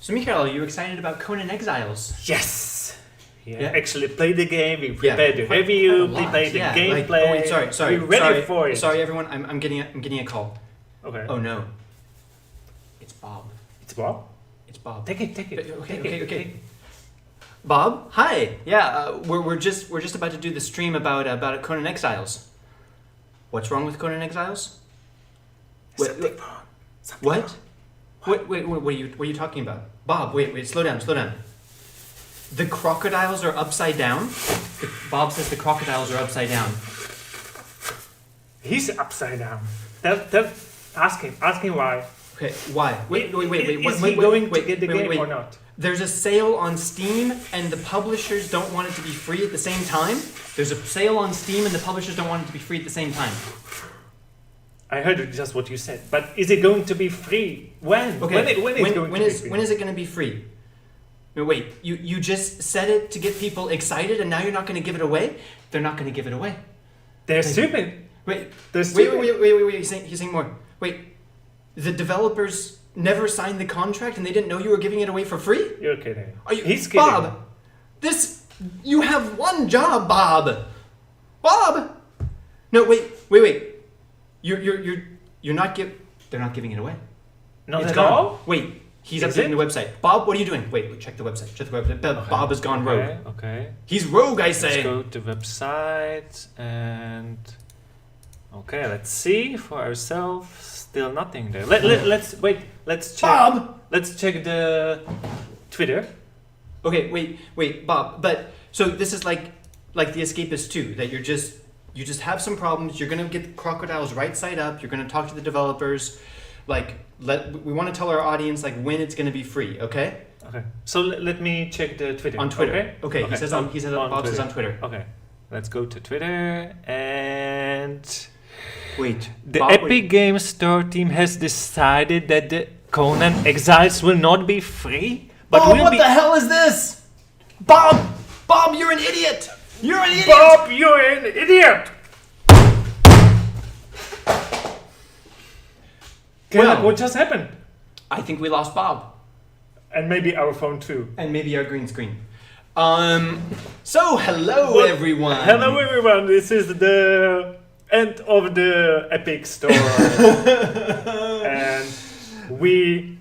So Michael, are you excited about Conan Exiles? Yes! Yeah. Actually played the game, we prepared the review, we played the gameplay. We're ready for it. Sorry everyone, I'm getting a call. Okay. Oh no. It's Bob. It's Bob? It's Bob. Take it. Okay. Bob, hi. Yeah, we're just about to do the stream about Conan Exiles. What's wrong with Conan Exiles? Something wrong. What? Wait, what are you talking about? Bob, wait, slow down. The crocodiles are upside down? Bob says the crocodiles are upside down. He's upside down. Ask him why. Okay, why? Wait. Is he going to get the game or not? There's a sale on Steam and the publishers don't want it to be free at the same time? There's a sale on Steam and the publishers don't want it to be free at the same time. I heard just what you said, but is it going to be free? When? Okay. When is it going to be free? No, wait, you just said it to get people excited and now you're not going to give it away? They're not going to give it away. They're stupid. Wait, he's saying more. Wait, the developers never signed the contract and they didn't know you were giving it away for free? You're kidding. He's kidding. Bob, you have one job, Bob. Bob! No, wait. You're not they're not giving it away. Not it's at gone. all? Wait, he's updating the website. Bob, what are you doing? Wait, check the website. Okay. Bob has gone rogue. Okay. He's rogue, I say. Let's go to website and okay, let's see for ourselves. Still nothing there. Let's check. Bob! Let's check the Twitter. Okay, wait, Bob. But so this is like the Escapist 2, that you just have some problems. You're gonna get the crocodiles right side up. You're gonna talk to the developers. We want to tell our audience when it's gonna be free. Okay. Okay. So let me check the Twitter. On Twitter. Okay. He says Bob says on Twitter. Okay. Let's go to Twitter and wait. The Epic Games Store team has decided that the Conan Exiles will not be free, but what the hell is this? Bob, you're an idiot. You're an idiot. Bob, you're an idiot. Well, what just happened? I think we lost Bob. And maybe our phone too. And maybe our green screen. So hello everyone. Hello everyone. This is the end of the Epic Store. And we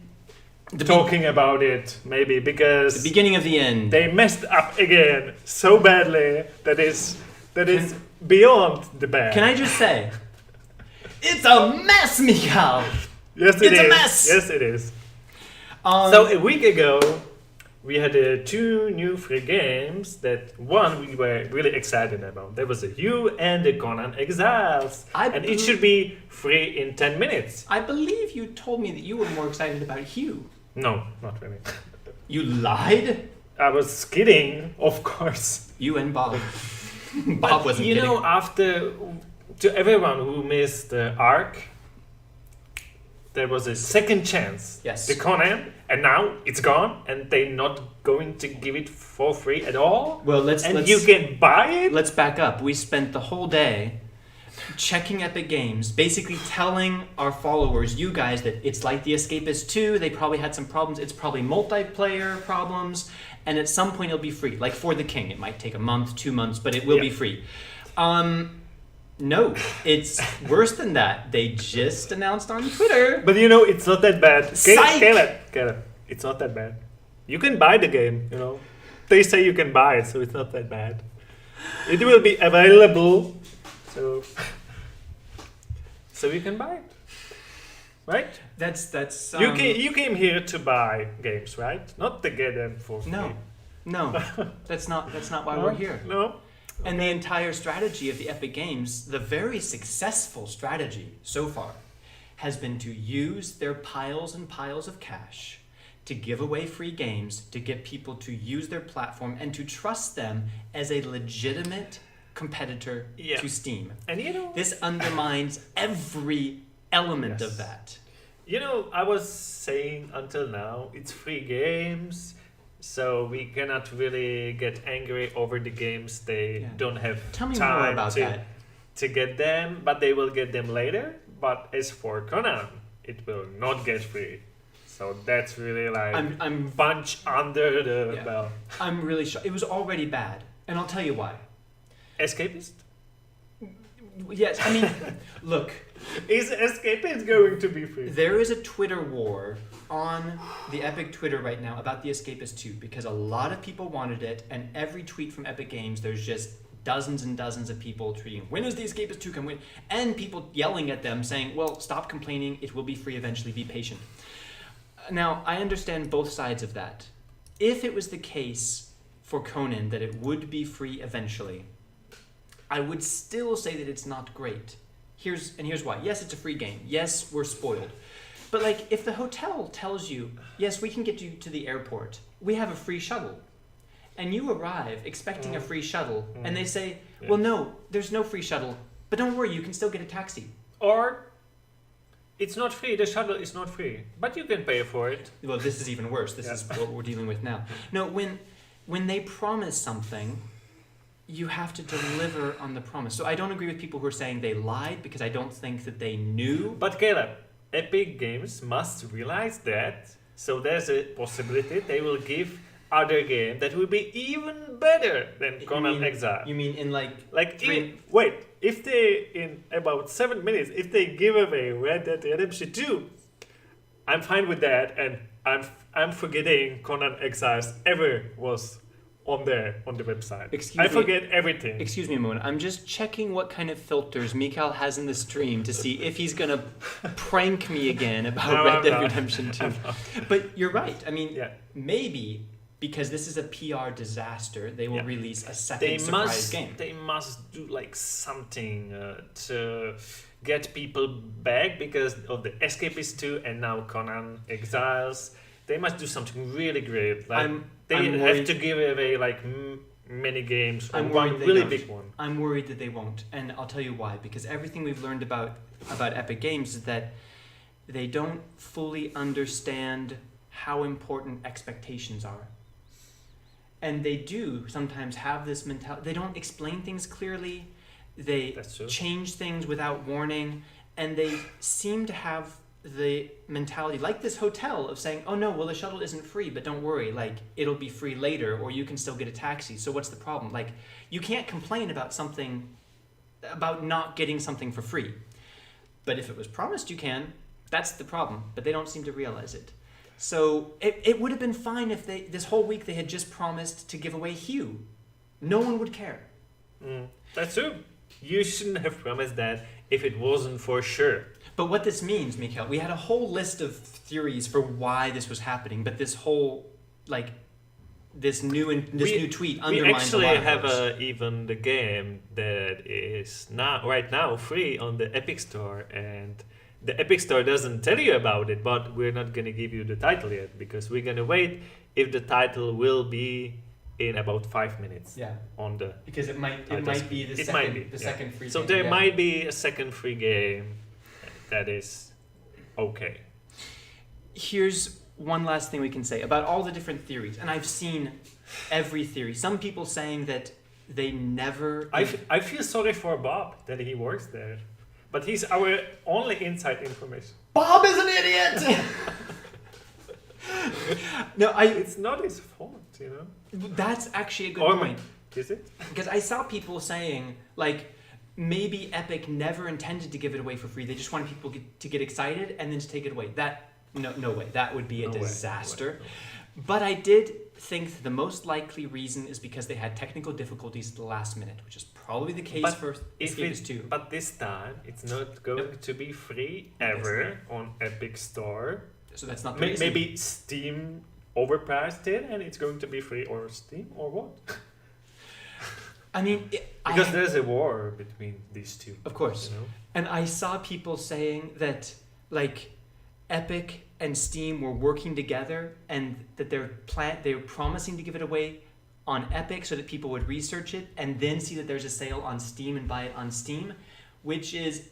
talking about it maybe because the beginning of the end. They messed up again so badly that is beyond the bad. Can I just say it's a mess, Michal. Yes, it is. It's a mess. Yes, it is. So a week ago, we had 2 new free games. That one we were really excited about. There was a Hue and the Conan Exiles, and it should be free in 10 minutes. I believe you told me that you were more excited about Hue. No, not really. You lied? I was kidding, of course. You and Bob. Bob wasn't kidding. You know, after to everyone who missed the Ark, there was a second chance. Yes. The Conan, and now it's gone, and they're not going to give it for free at all. Well, you can buy it. Let's back up. We spent the whole day checking Epic Games, basically telling our followers, you guys, that it's like the Escapist 2. They probably had some problems. It's probably multiplayer problems, and at some point it'll be free. Like for the King, it might take a month, 2 months, but it will be free. No, it's worse than that. They just announced on Twitter. But you know, it's not that bad. Psych! Caleb, it's not that bad. You can buy the game, you know. They say you can buy it, so it's not that bad. It will be available, so you can buy it. Right? That's You came here to buy games, right? Not to get them for free. No. That's not why we're here. No. And the entire strategy of the Epic Games, the very successful strategy so far, has been to use their piles and piles of cash to give away free games, to get people to use their platform and to trust them as a legitimate competitor to Steam. And you know, this undermines every element of that. You know, I was saying until now, it's free games. So we cannot really get angry over the games. They don't have time to get them, but they will get them later. But as for Conan, it will not get free. So that's really like I'm punch under the bell. I'm really shocked. It was already bad, and I'll tell you why. Escapist? Yes, I mean, look. Is Escapist going to be free? There is a Twitter war on the Epic Twitter right now about the Escapist 2 because a lot of people wanted it, and every tweet from Epic Games, there's just dozens and dozens of people tweeting, when is the Escapist 2 coming? And people yelling at them saying, well, stop complaining, it will be free eventually, be patient. Now, I understand both sides of that. If it was the case for Conan that it would be free eventually, I would still say that it's not great. Here's why. Yes, it's a free game. Yes, we're spoiled. But like, if the hotel tells you, yes, we can get you to the airport, we have a free shuttle, and you arrive expecting a free shuttle, and they say, well, no, there's no free shuttle, but don't worry, you can still get a taxi. Or it's not free, the shuttle is not free, but you can pay for it. Well, this is even worse. This is what we're dealing with now. No, when they promise something, you have to deliver on the promise. So I don't agree with people who are saying they lied because I don't think that they knew. But Caleb, Epic Games must realize that. So there's a possibility they will give other game that will be even better than Conan Exile. You mean in if they in about 7 minutes, if they give away Red Dead Redemption 2, I'm fine with that, and I'm forgetting Conan Exiles ever was on the website. I forget everything. Excuse me a moment. I'm just checking what kind of filters Mikhail has in the stream to see if he's gonna prank me again about Red Dead Redemption 2. But you're right. I mean, maybe because this is a PR disaster, they will release a second surprise game. They must do like something to get people back because of the Escapist 2 and now Conan Exiles. They must do something really great. Like they have to give away like many games. One really big one. I'm worried that they won't, and I'll tell you why. Because everything we've learned about Epic Games is that they don't fully understand how important expectations are. And they do sometimes have this mentality. They don't explain things clearly. They change things without warning, and they seem to have the mentality, like this hotel, of saying, oh no, well the shuttle isn't free, but don't worry, like it'll be free later, or you can still get a taxi. So what's the problem? Like, you can't complain about not getting something for free. But if it was promised you can, that's the problem. But they don't seem to realize it. So it would have been fine if this whole week they had just promised to give away Hugh. No one would care. That's true. You shouldn't have promised that if it wasn't for sure. But what this means, Mikhail, we had a whole list of theories for why this was happening, but this whole, this new tweet undermines a lot of We actually have even the game that is right now free on the Epic Store, and the Epic Store doesn't tell you about it, but we're not going to give you the title yet, because we're going to wait if the title will be in about 5 minutes. On the because it might be the second free game. So there might be a second free game that is okay. Here's one last thing we can say about all the different theories, and I've seen every theory. Some people saying that they never... I feel sorry for Bob that he works there, but he's our only inside information. Bob is an idiot! No, it's not his fault, you know? That's actually a good point. Is it? Because I saw people saying, maybe Epic never intended to give it away for free. They just wanted people to get excited and then to take it away. No way. That would be a disaster. No way. But I did think the most likely reason is because they had technical difficulties at the last minute, which is probably the case for Escapist 2. But this time, it's not going to be free ever on Epic Store. So that's not the reason. Maybe Steam overpriced it and it's going to be free, or Steam, or what? I mean... Because there's a war between these two. Of course. You know? And I saw people saying that, Epic and Steam were working together and that they were promising to give it away on Epic so that people would research it and then see that there's a sale on Steam and buy it on Steam, which is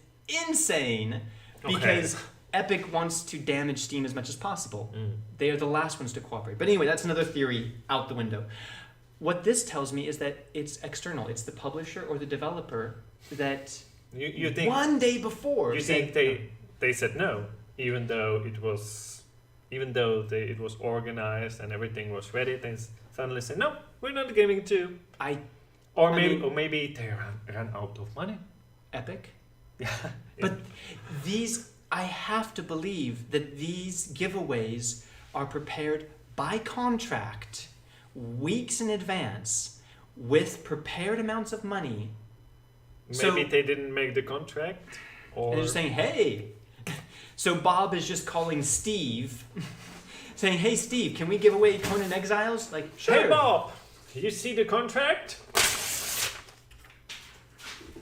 insane because Epic wants to damage Steam as much as possible. They are the last ones to cooperate. But anyway, that's another theory out the window. What this tells me is that it's external. It's the publisher or the developer that you think one day before think they said no, even though it was even though it was organized and everything was ready, they suddenly say, no, we're not giving to. Or maybe they ran out of money. Epic? Yeah. But I have to believe that these giveaways are prepared by contract weeks in advance with prepared amounts of money. Maybe they didn't make the contract. Or they're just saying, hey. So Bob is just calling Steve, saying, hey, Steve, can we give away Conan Exiles? Like, sure. Hey, Bob, you see the contract?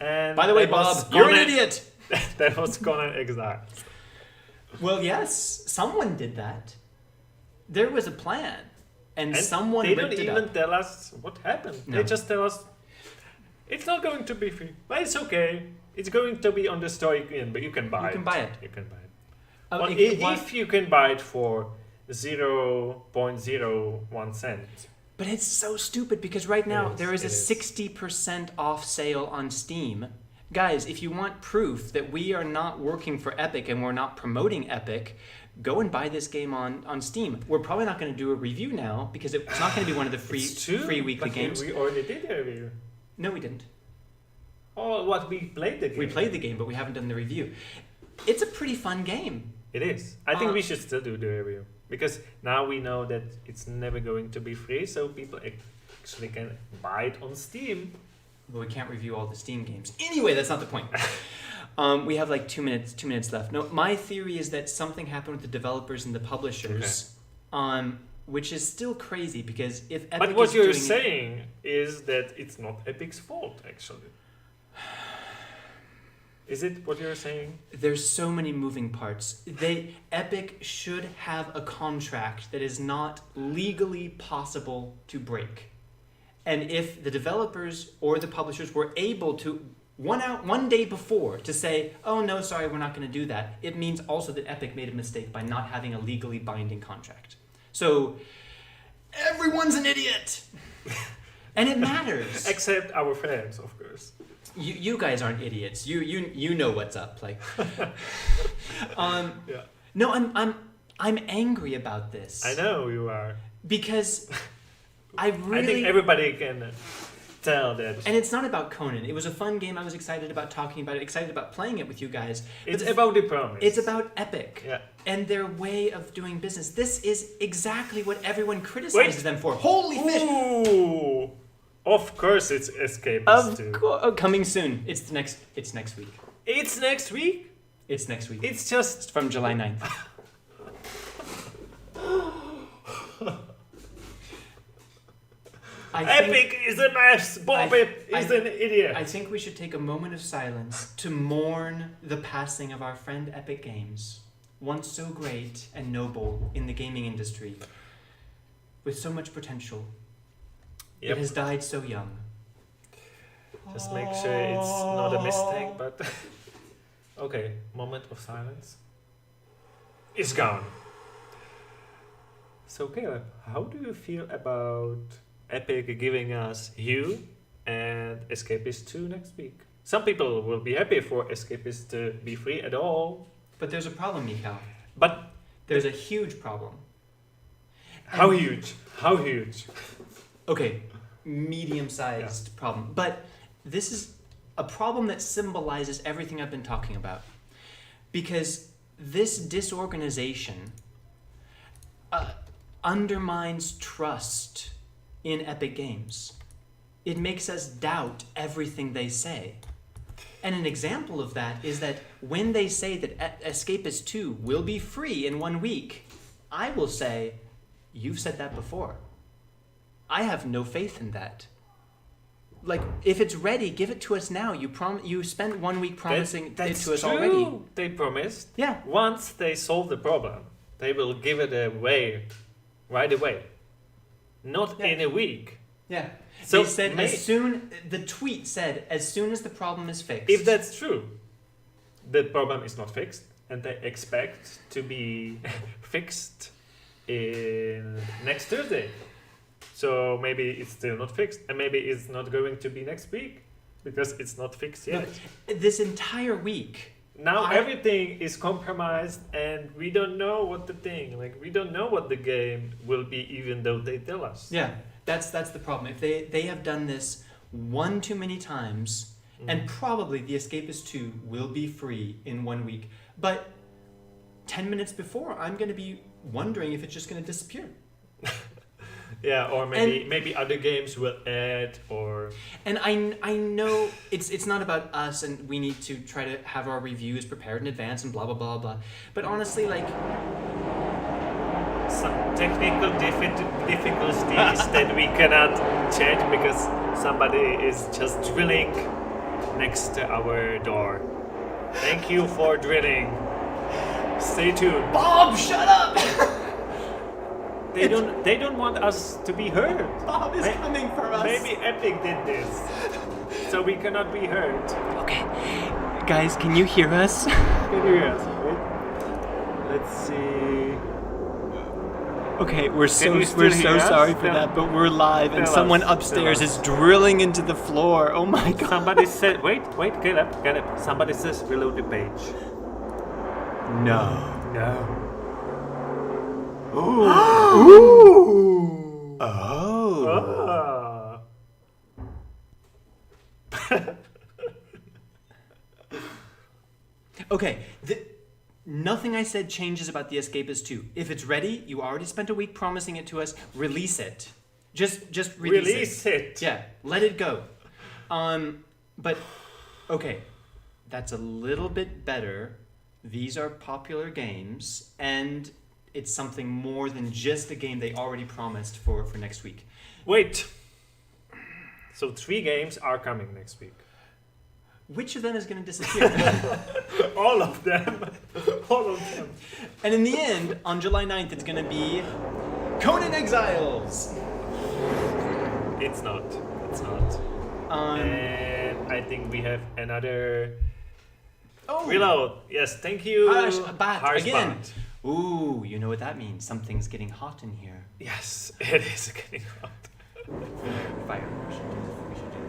And by the way, Bob, you're an idiot. That was Conan Exile. Well, yes, someone did that. There was a plan, and someone they ripped don't it even up. tell us what happened. No. They just tell us it's not going to be free, but it's okay. It's going to be on the store, but you can buy it. You can buy it. You can buy it. Well, if you can buy it for 0.01 cents. But it's so stupid because right now there is a 60% off sale on Steam. Guys, if you want proof that we are not working for Epic and we're not promoting Epic, go and buy this game on Steam. We're probably not going to do a review now because it's not going to be one of the free weekly games. We already did a review. No, we didn't. Oh, what? We played the game. We played the game, but we haven't done the review. It's a pretty fun game. It is. I think we should still do the review. Because now we know that it's never going to be free, so people actually can buy it on Steam. But we can't review all the Steam games. Anyway, that's not the point. We have like 2 minutes left. No, my theory is that something happened with the developers and the publishers, which is still crazy because if Epic But what you're saying is that it's not Epic's fault, actually. Is it what you're saying? There's so many moving parts. Epic should have a contract that is not legally possible to break. And if the developers or the publishers were able to one day before to say, oh no, sorry, we're not going to do that, it means also that Epic made a mistake by not having a legally binding contract. So everyone's an idiot. And it matters. Except our friends, of course. You guys aren't idiots. You know what's up. Like, yeah. No, I'm angry about this. I know you are. Because I think everybody can tell that. And it's not about Conan. It was a fun game. I was excited about talking about it, excited about playing it with you guys. It's about the promise. It's about Epic. Yeah. And their way of doing business. This is exactly what everyone criticizes them for. Holy fish! Ooh. Of course, it's Escapist too. Coming soon. It's next week. It's next week? It's next week. It's just from July 9th. Epic is a mess. Bob is an idiot. I think we should take a moment of silence to mourn the passing of our friend Epic Games, once so great and noble in the gaming industry, with so much potential. It has died so young. Just make sure it's not a mistake, but... Okay, moment of silence. It's gone. So Caleb, how do you feel about Epic giving us you and Escapist 2 next week? Some people will be happy for Escapist to be free at all. But there's a problem, Mikhail. But there's a huge problem. How huge? How huge? Okay, medium-sized problem. But this is a problem that symbolizes everything I've been talking about. Because this disorganization undermines trust in Epic Games. It makes us doubt everything they say. And an example of that is that when they say that Escapist 2 will be free in 1 week, I will say, you've said that before. I have no faith in that. Like, if it's ready, give it to us now. You spent 1 week promising it to us already. They promised. Yeah. Once they solve the problem, they will give it away right away. Not in a week. Yeah. So they said the tweet said, as soon as the problem is fixed. If that's true, the problem is not fixed, and they expect to be fixed in next Thursday. So maybe it's still not fixed, and maybe it's not going to be next week because it's not fixed yet. Look, this entire week, Now everything is compromised, and we don't know what the thing. Like we don't know what the game will be, even though they tell us. Yeah, that's the problem. If they have done this one too many times, and probably the Escapist 2 will be free in 1 week, but 10 minutes before, I'm going to be wondering if it's just going to disappear. Yeah, or maybe other games will add, or... And I know it's not about us, and we need to try to have our reviews prepared in advance and blah, blah, blah, blah. But honestly, like... Some technical difficulties that we cannot change because somebody is just drilling next to our door. Thank you for drilling. Stay tuned. Bob, shut up! They don't want us to be heard. Bob is coming for us. Maybe Epic did this, so we cannot be heard. Okay, guys, can you hear us? Can you hear us? Wait. Let's see. Okay, we're so sorry for that, but we're live, and someone upstairs is drilling into the floor. Oh my god! Somebody said, wait, get up. Somebody says reload the page. No. Ooh. Ooh. Oh. Okay, nothing I said changes about the Escapist 2. If it's ready, you already spent a week promising it to us, release it. Just release it. Yeah, let it go. But, okay, that's a little bit better. These are popular games, and it's something more than just a game they already promised for next week. Wait. So 3 games are coming next week. Which of them is going to disappear? All of them. All of them. And in the end, on July 9th, it's going to be Conan Exiles. It's not. And I think we have another... Reload. Yes, thank you. Harsh again. Bat. Ooh, you know what that means. Something's getting hot in here. Yes, it is getting hot. Fire. We should do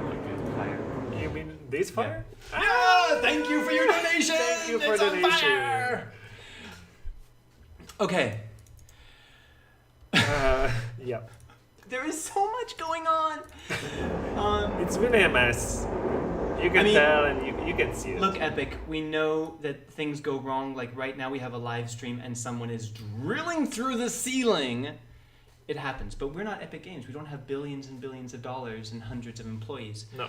okay, fire. You mean this fire? Yeah. Ah, thank you for your donation. Thank you for donation. Fire. Okay. Yeah. There is so much going on. It's really a mess. You can tell and you can see it. Look, Epic, we know that things go wrong. Like right now we have a live stream and someone is drilling through the ceiling. It happens. But we're not Epic Games. We don't have billions and billions of dollars and hundreds of employees. No.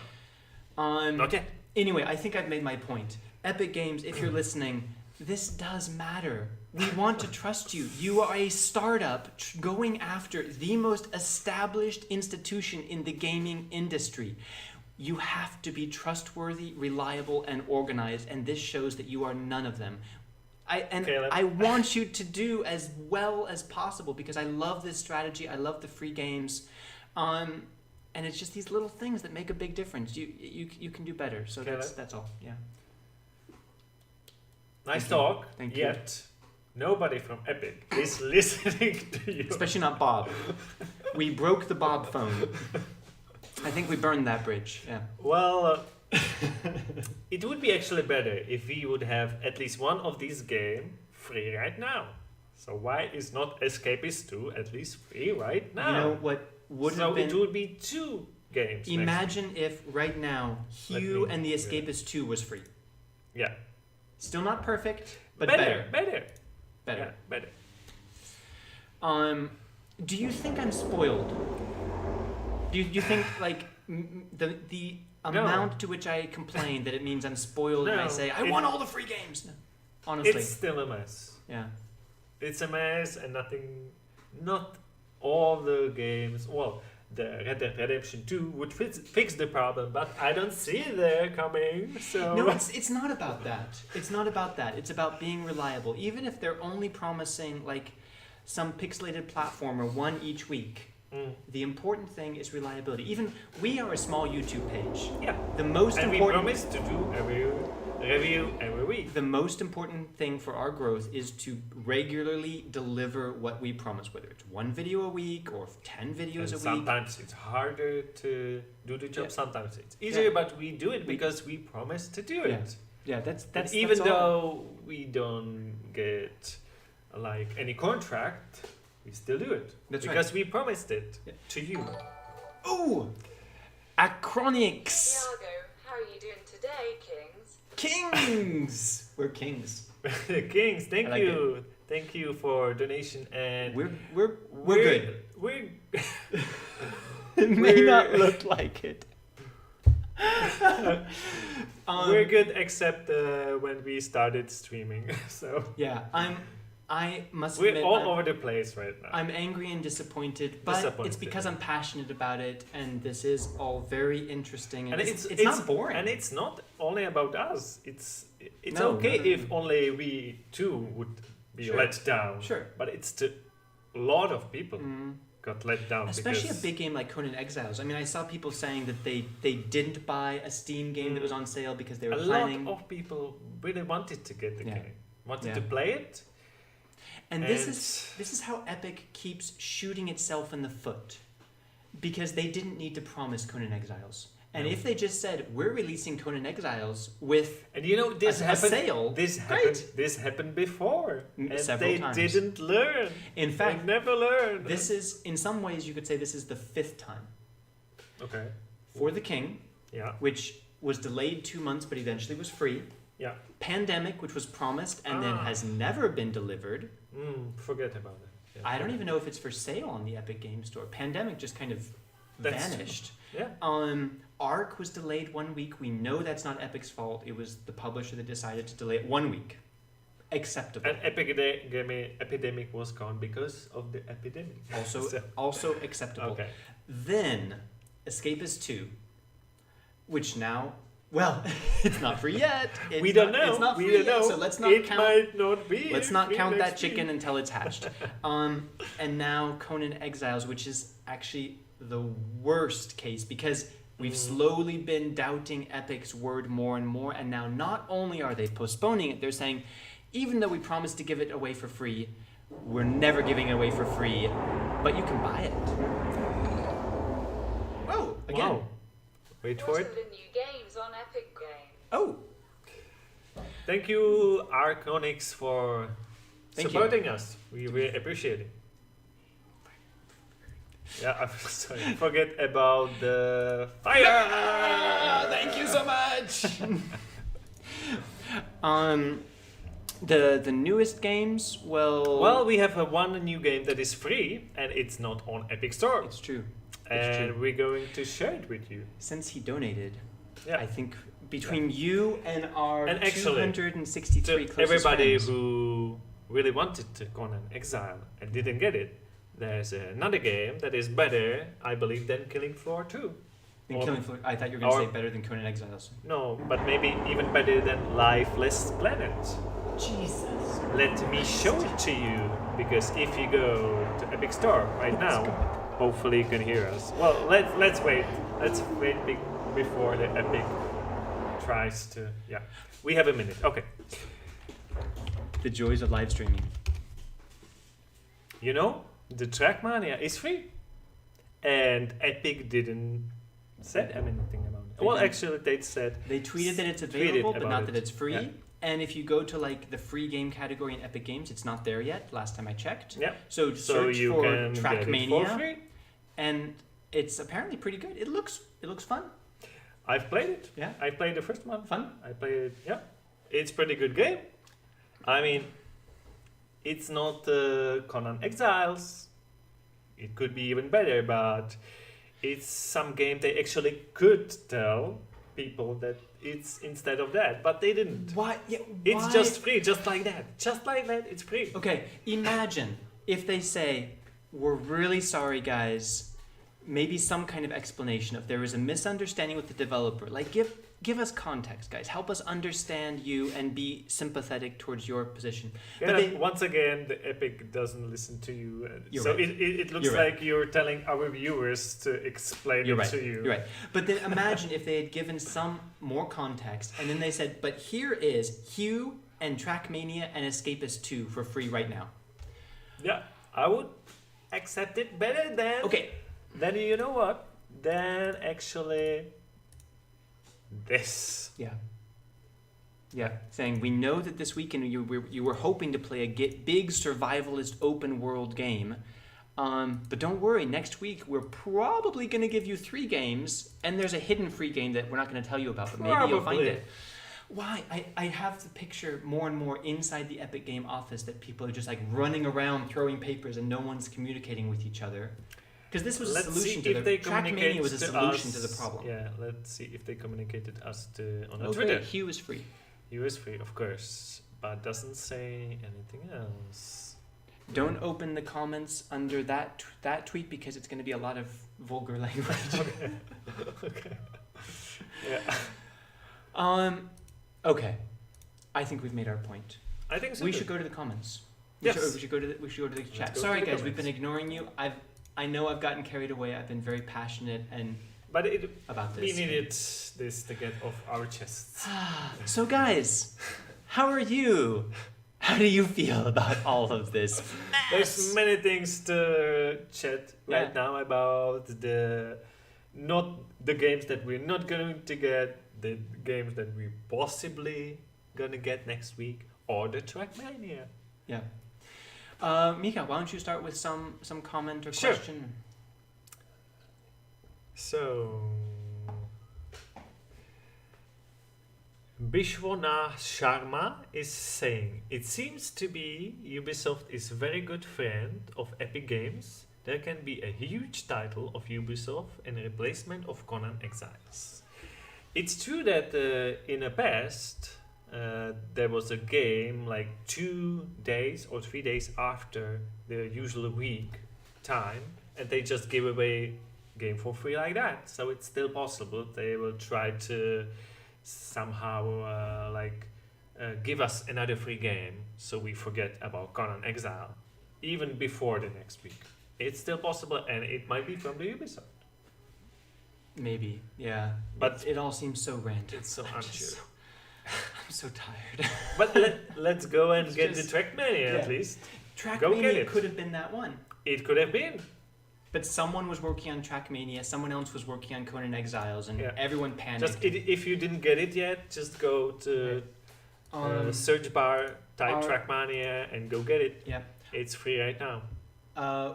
Not yet. Anyway, I think I've made my point. Epic Games, if you're listening, this does matter. We want to trust you. You are a startup going after the most established institution in the gaming industry. You have to be trustworthy, reliable, and organized, and this shows that you are none of them. I want you to do as well as possible because I love this strategy. I love the free games, and it's just these little things that make a big difference. You can do better. So that's all. Yeah. Nice talk. Thank you. Yet nobody from Epic is listening to you. Especially not Bob. We broke the Bob phone. I think we burned that bridge. Yeah. Well, it would be actually better if we would have at least one of these games free right now. So why is not Escapist 2 at least free right now? You know what would have been... So it would be 2 games. Imagine if right now Hue and the Escapist 2 was free. Yeah. Still not perfect, but better. Better. Yeah, better. Do you think I'm spoiled? Do you think like the amount to which I complain that it means I'm spoiled and I say I want all the free games? No. Honestly, it's still a mess. Yeah, it's a mess and not all the games. Well, the Red Dead Redemption 2 would fix the problem, but I don't see it there coming. So no, it's not about that. It's not about that. It's about being reliable. Even if they're only promising like some pixelated platformer one each week. The important thing is reliability. Even we are a small YouTube page. Yeah. The most and important. we promise to do every review every week. The most important thing for our growth is to regularly deliver what we promise, whether it's 1 video a week or 10 videos a week. Sometimes it's harder to do the job. Yeah. Sometimes it's easier, but we do it because we promise to do it. Yeah, that's even all. though we don't get like any contract, we still do it. That's because we promised it Yeah. to you. Ooh, Acronics Thiago, how are you doing today, Kings? Kings. We're kings. Kings, thank I like you. Thank you for donation and We're good. We're It may not look like it. we're good except when we started streaming. So Yeah, I must we're admit, all I'm, over the place right now. I'm angry and disappointed, but it's because I'm passionate about it, and this is all very interesting. And it's not boring. And it's not only about us. It's No, okay no. if only we too would be Sure. let down. Sure. But it's a lot of people got let down. Especially a because big game like Conan Exiles. I mean, I saw people saying that they didn't buy a Steam game that was on sale because they were a planning. lot of people really wanted to get the Yeah. game, wanted Yeah. to play it. And this is how Epic keeps shooting itself in the foot, because they didn't need to promise Conan Exiles. And No. if they just said we're releasing Conan Exiles with And you know this a happened. sale, great. This happened before, and Several they times. didn't learn. In They fact, never learned. this is, in some ways, you could say this is the 5th time Okay. for the King, Yeah. which was delayed 2 months but eventually was free. Yeah. Pandemic, which was promised and then has never been delivered. Forget about it. Yeah, I don't even know if it's for sale on the Epic Game Store. Pandemic just kind of That's vanished. Yeah. Arc was delayed 1 week. We know that's not Epic's fault. It was the publisher that decided to delay it 1 week. Acceptable. And epidemic was gone because of the epidemic. Also, So- also acceptable. Okay. Then, Escapist 2, which now, well, it's not free yet. It's we don't not- know. It's not we free don't yet, know. so let's not it count. might not be. Let's not free count that next week. chicken until it's hatched. And now Conan Exiles, which is actually the worst case because we've slowly been doubting Epic's word more and more. And now not only are they postponing it, they're saying, even though we promised to give it away for free, we're never giving it away for free, but you can buy it. Whoa, again. Wow. Wait for What it. are the new games on Epic Games? Oh, Thank you, Arconix, for Thank you. supporting us. We really appreciate it. Yeah, I'm sorry. Forget about the fire. thank you so much. The newest games, Well, we have one new game that is free, and it's not on Epic Store. it's true. And we're going to share it with you. Since he donated, Yeah. I think between you and our And actually, 263 To closest everybody friends, who really wanted to Conan Exile and didn't get it, there's another game that is better, I believe, than Killing Floor 2. Than or- Killing Floor. I thought you were going to or- say better than Conan Exiles. No, but maybe even better than Lifeless Planet. Jesus. Let me show it to you, because if you go to Epic Store right now, hopefully you can hear us. Well, let's wait. Let's wait before the Epic tries to. Yeah, we have a minute. Okay. The joys of live streaming. You know, the Trackmania is free, and Epic didn't say anything about it. They Well, didn't. actually, they said They tweeted that it's Tweeted available, but about not it. that it's free. Yeah. And if you go to like the free game category in Epic Games, it's not there yet. Last time I checked. yeah. So So search you for can get it for Trackmania, free. and it's apparently pretty good. It looks fun. I've played it. Yeah. I played the first one. Fun. I played it. Yeah, it's pretty good game. I mean, it's not Conan Exiles. It could be even better, but it's some game they actually could tell people that it's instead of that, but they didn't. Why? Yeah, It's why? just free, just like that. Just like that, it's free. Okay, imagine if they say, we're really sorry, guys. Maybe some kind of explanation. If there was a misunderstanding with the developer, like give us context, guys. Help us understand you and be sympathetic towards your position. Yeah, But they- once again, the Epic doesn't listen to you. You're So right. it looks You're right. like you're telling our viewers to explain You're it right. to you. You're right. But then imagine if they had given some more context, and then they said, "But here is Hue and Trackmania and Escapist 2 for free right now." Yeah, I would accept it better than. Okay, Then you know what? Then actually, this. yeah. Yeah, saying we know that this weekend you were hoping to play a big survivalist open world game, but don't worry. Next week we're probably going to give you 3 games, and there's a hidden free game that we're not going to tell you about, but maybe you'll find it. Why? I have the picture more and more inside the Epic Game office that people are just like running around throwing papers and no one's communicating with each other. Because this was a solution to the Trackmania was a solution to the problem. Yeah, let's see if they communicated us on Twitter. Hue is free. Hue is free, of course, but doesn't say anything else. Don't open the comments under that tweet because it's going to be a lot of vulgar language. Okay. Okay. Yeah. Okay. I think we've made our point. I think so. We should go to the comments. Yes. We should go to the chat. Sorry guys, we've been ignoring you. I know I've gotten carried away. I've been very passionate about this. We needed this to get off our chests. So guys, how are you? How do you feel about all of this mess? There's many things to chat right now about not the games that we're not going to get, the games that we possibly gonna get next week, or the Trackmania. Yeah. Mika, why don't you start with some comment or Sure. question? So, Bishwana Sharma is saying, it seems to be Ubisoft is a very good friend of Epic Games. There can be a huge title of Ubisoft in replacement of Conan Exiles. It's true that in the past there was a game like 2 days or 3 days after the usual week time, and they just give away game for free like that. So it's still possible. They will try to somehow give us another free game so we forget about Conan Exile even before the next week. It's still possible, and it might be from the Ubisoft. Maybe, yeah. But it all seems so random. It's so unsure. I'm so tired. But let's go and get the Trackmania at least. Trackmania could have been that one. It could have been. But someone was working on Trackmania, someone else was working on Conan Exiles, and everyone panicked. Just if you didn't get it yet, just go to search bar, type Trackmania, and go get it. Yeah. It's free right now.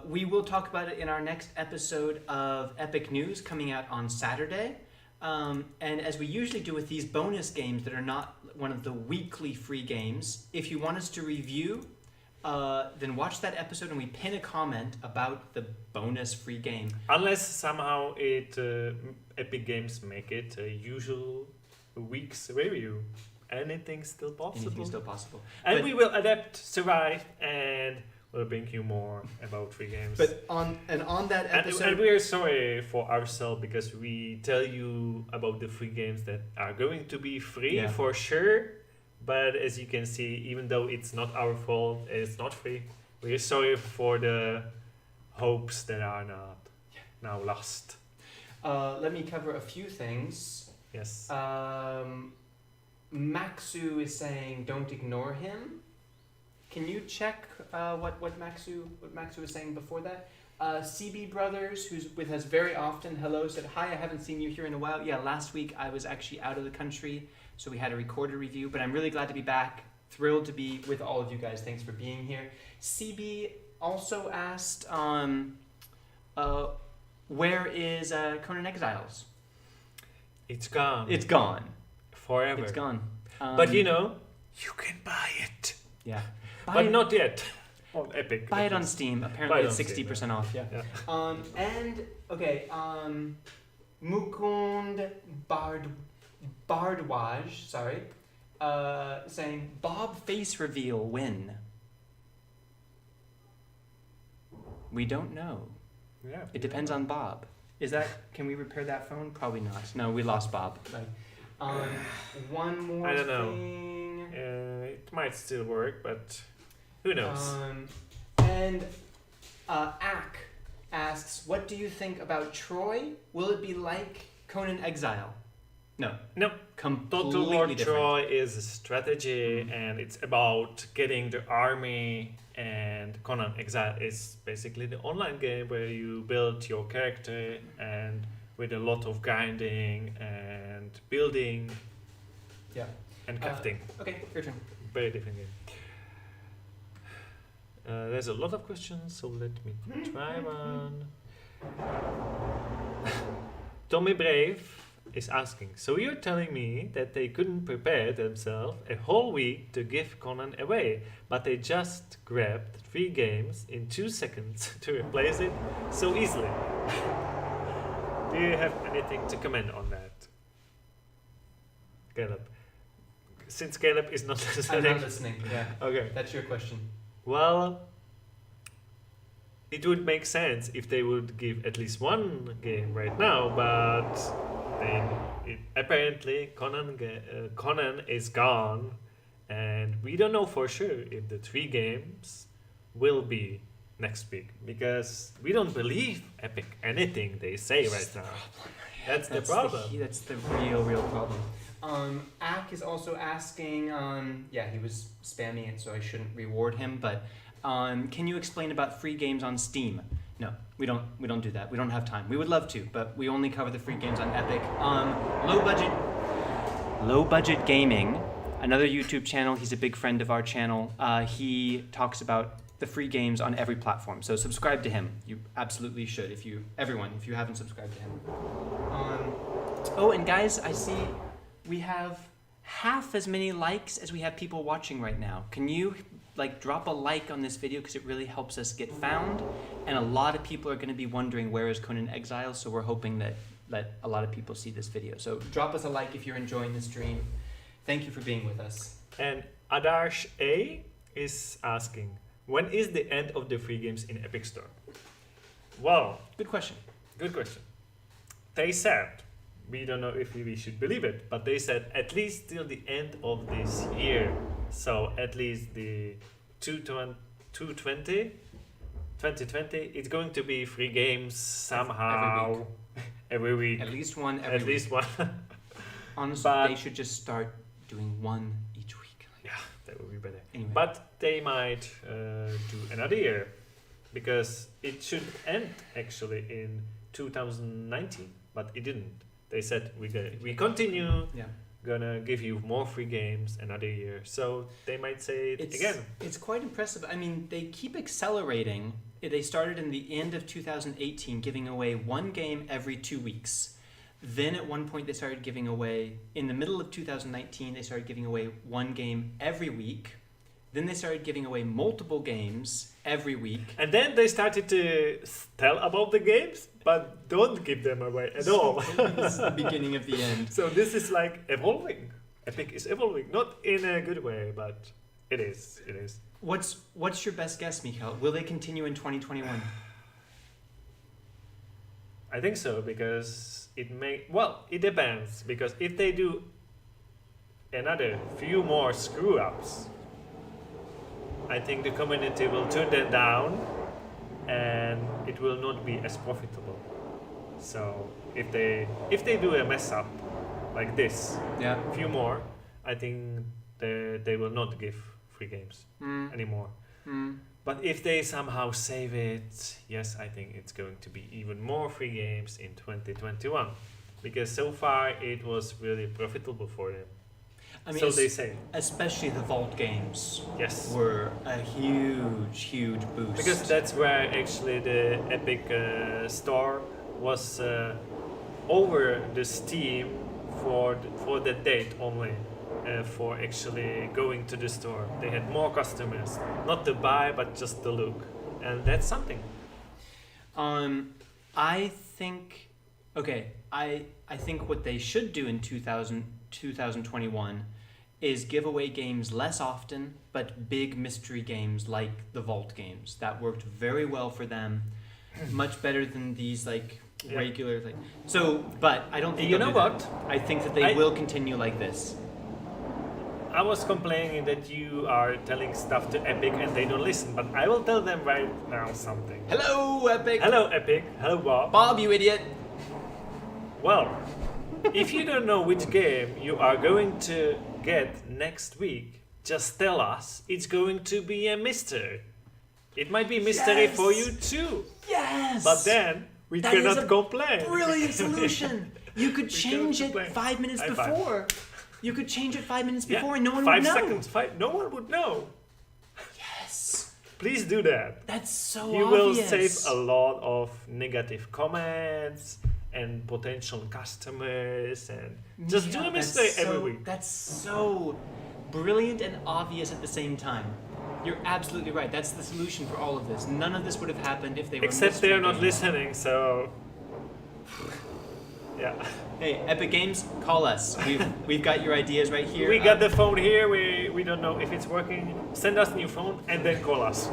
We will talk about it in our next episode of Epic News coming out on Saturday. And as we usually do with these bonus games that are not one of the weekly free games, if you want us to review, then watch that episode and we pin a comment about the bonus free game. Unless somehow Epic Games make it a usual week's review. Anything's still possible. Anything's still possible. And we will adapt, survive, and we'll bring you more about free games. But on that episode, and we are sorry for ourselves because we tell you about the free games that are going to be free for sure. But as you can see, even though it's not our fault, it's not free. We are sorry for the hopes that are not now lost. Let me cover a few things. Yes. Maxu is saying, "Don't ignore him." Can you check what Maxu was saying before that? CB Brothers, who's with us very often, hello, said, "Hi, I haven't seen you here in a while." Yeah, last week I was actually out of the country, so we had a recorded review, but I'm really glad to be back. Thrilled to be with all of you guys. Thanks for being here. CB also asked, where is Conan Exiles? It's gone. It's gone. Forever. It's gone. But you can buy it. Yeah. But not yet. On Epic. Buy it on Steam. Apparently it's 60% off. Yeah. Mukund Bardwaj, saying, "Bob face reveal when?" We don't know. Yeah. It depends on Bob. Can we repair that phone? Probably not. No, we lost Bob. One more I don't know. thing. It might still work, but who knows? Ack asks, "What do you think about Troy? Will it be like Conan Exile?" No. Completely Total War different. Troy is a strategy, and it's about getting the army, and Conan Exile is basically the online game where you build your character and with a lot of grinding and building. Yeah. and crafting. Okay, your turn. Very different game. There's a lot of questions, so let me try one. Tommy Brave is asking, so you're telling me that they couldn't prepare themselves a whole week to give Conan away, but they just grabbed 3 games in 2 seconds to replace it so easily? Do you have anything to comment on that? Caleb. Since Caleb is not I'm listening. not listening. Yeah. Okay. That's your question. Well, it would make sense if they would give at least 1 game right now, but apparently Conan is gone, and we don't know for sure if the 3 games will be next week, because we don't believe Epic anything they say right now. That's the problem. That's the real problem. Ak is also asking, yeah, he was spamming it, so I shouldn't reward him, but can you explain about free games on Steam? No, we don't do that. We don't have time. We would love to, but we only cover the free games on Epic. Low budget gaming, another YouTube channel. He's a big friend of our channel. He talks about the free games on every platform. So subscribe to him. You absolutely should. If you haven't subscribed to him. Oh, and guys, I see we have half as many likes as we have people watching right now. Can you drop a like on this video, because it really helps us get found, and a lot of people are going to be wondering where is Conan Exile, so we're hoping that a lot of people see this video. So drop us a like if you're enjoying the stream. Thank you for being with us. And Adarsh A is asking, when is the end of the free games in Epic Store? Well, good question. They said, we don't know if we should believe it, but they said at least till the end of this year. So at least the 2020, it's going to be free games somehow. Every week. At least one At least one. Honestly, they should just start doing one each week. Yeah, that would be better. Anyway. But they might do another year, because it should end actually in 2019, but it didn't. They said we continue. Yeah. Gonna give you more free games another year, so they might say it again. It's quite impressive. I mean, they keep accelerating. They started in the end of 2018, giving away 1 game every 2 weeks. Then at one point they started giving away, in the middle of 2019, they started giving away 1 game every week. Then they started giving away multiple games every week. And then they started to tell about the games, but don't give them away at all. This is the beginning of the end. So this is evolving. Epic is evolving, not in a good way, but it is. What's your best guess, Mikhail? Will they continue in 2021? I think so, because it depends, because if they do another few more screw-ups, I think the community will turn that down, and it will not be as profitable. So if they do a mess up like this, a few more, I think they will not give free games anymore. But if they somehow save it, yes, I think it's going to be even more free games in 2021, because so far it was really profitable for them. I mean, so they say. Especially the Vault games Yes. were a huge boost. Because that's where actually the Epic store was over the Steam for that date only. For actually going to the store. They had more customers. Not to buy, but just to look. And that's something. I think what they should do in 2021 is give away games less often, but big mystery games like the Vault games. That worked very well for them. Much better than these regular things. So, but I don't think you know what? I think that they will continue like this. I was complaining that you are telling stuff to Epic and they don't listen, but I will tell them right now something. Hello, Epic! Hello, Epic. Hello, Bob. Bob, you idiot! Well, if you don't know which game you are going to get next week, just tell us. It's going to be a mystery. It might be mystery for you too. Yes! But then we cannot complain. Brilliant solution! You could change it 5 minutes before. You could change it 5 minutes Yeah, before and no one 5 would know. seconds. No one would know. Yes. Please do that. That's so You will obvious. save a lot of negative comments and potential customers, and just do a mistake every week. That's so brilliant and obvious at the same time. You're absolutely right. That's the solution for all of this. None of this would have happened if they were Except mystery they're not games. listening, so yeah. Hey, Epic Games, call us. We've got your ideas right here. We got the phone here. We don't know if it's working. Send us a new phone and then call us.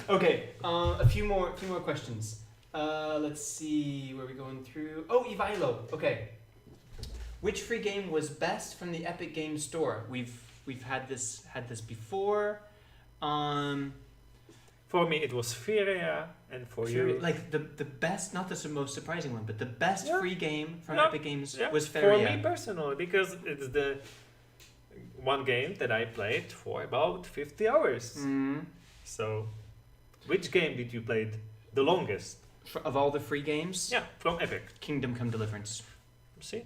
Okay, a few more questions. Let's see where we're going through. Oh, Ivailo. Okay. Which free game was best from the Epic Games Store? We've had this before. For me, it was Feria, and for you, Like the best, not the most surprising one, but the best free game from Yeah. Epic Games yeah, was for Feria. me personally, because it's the one game that I played for about 50 hours. Mm. So, which game did you play the longest? Of all the free games, Yeah, from Epic. Kingdom Come Deliverance. See?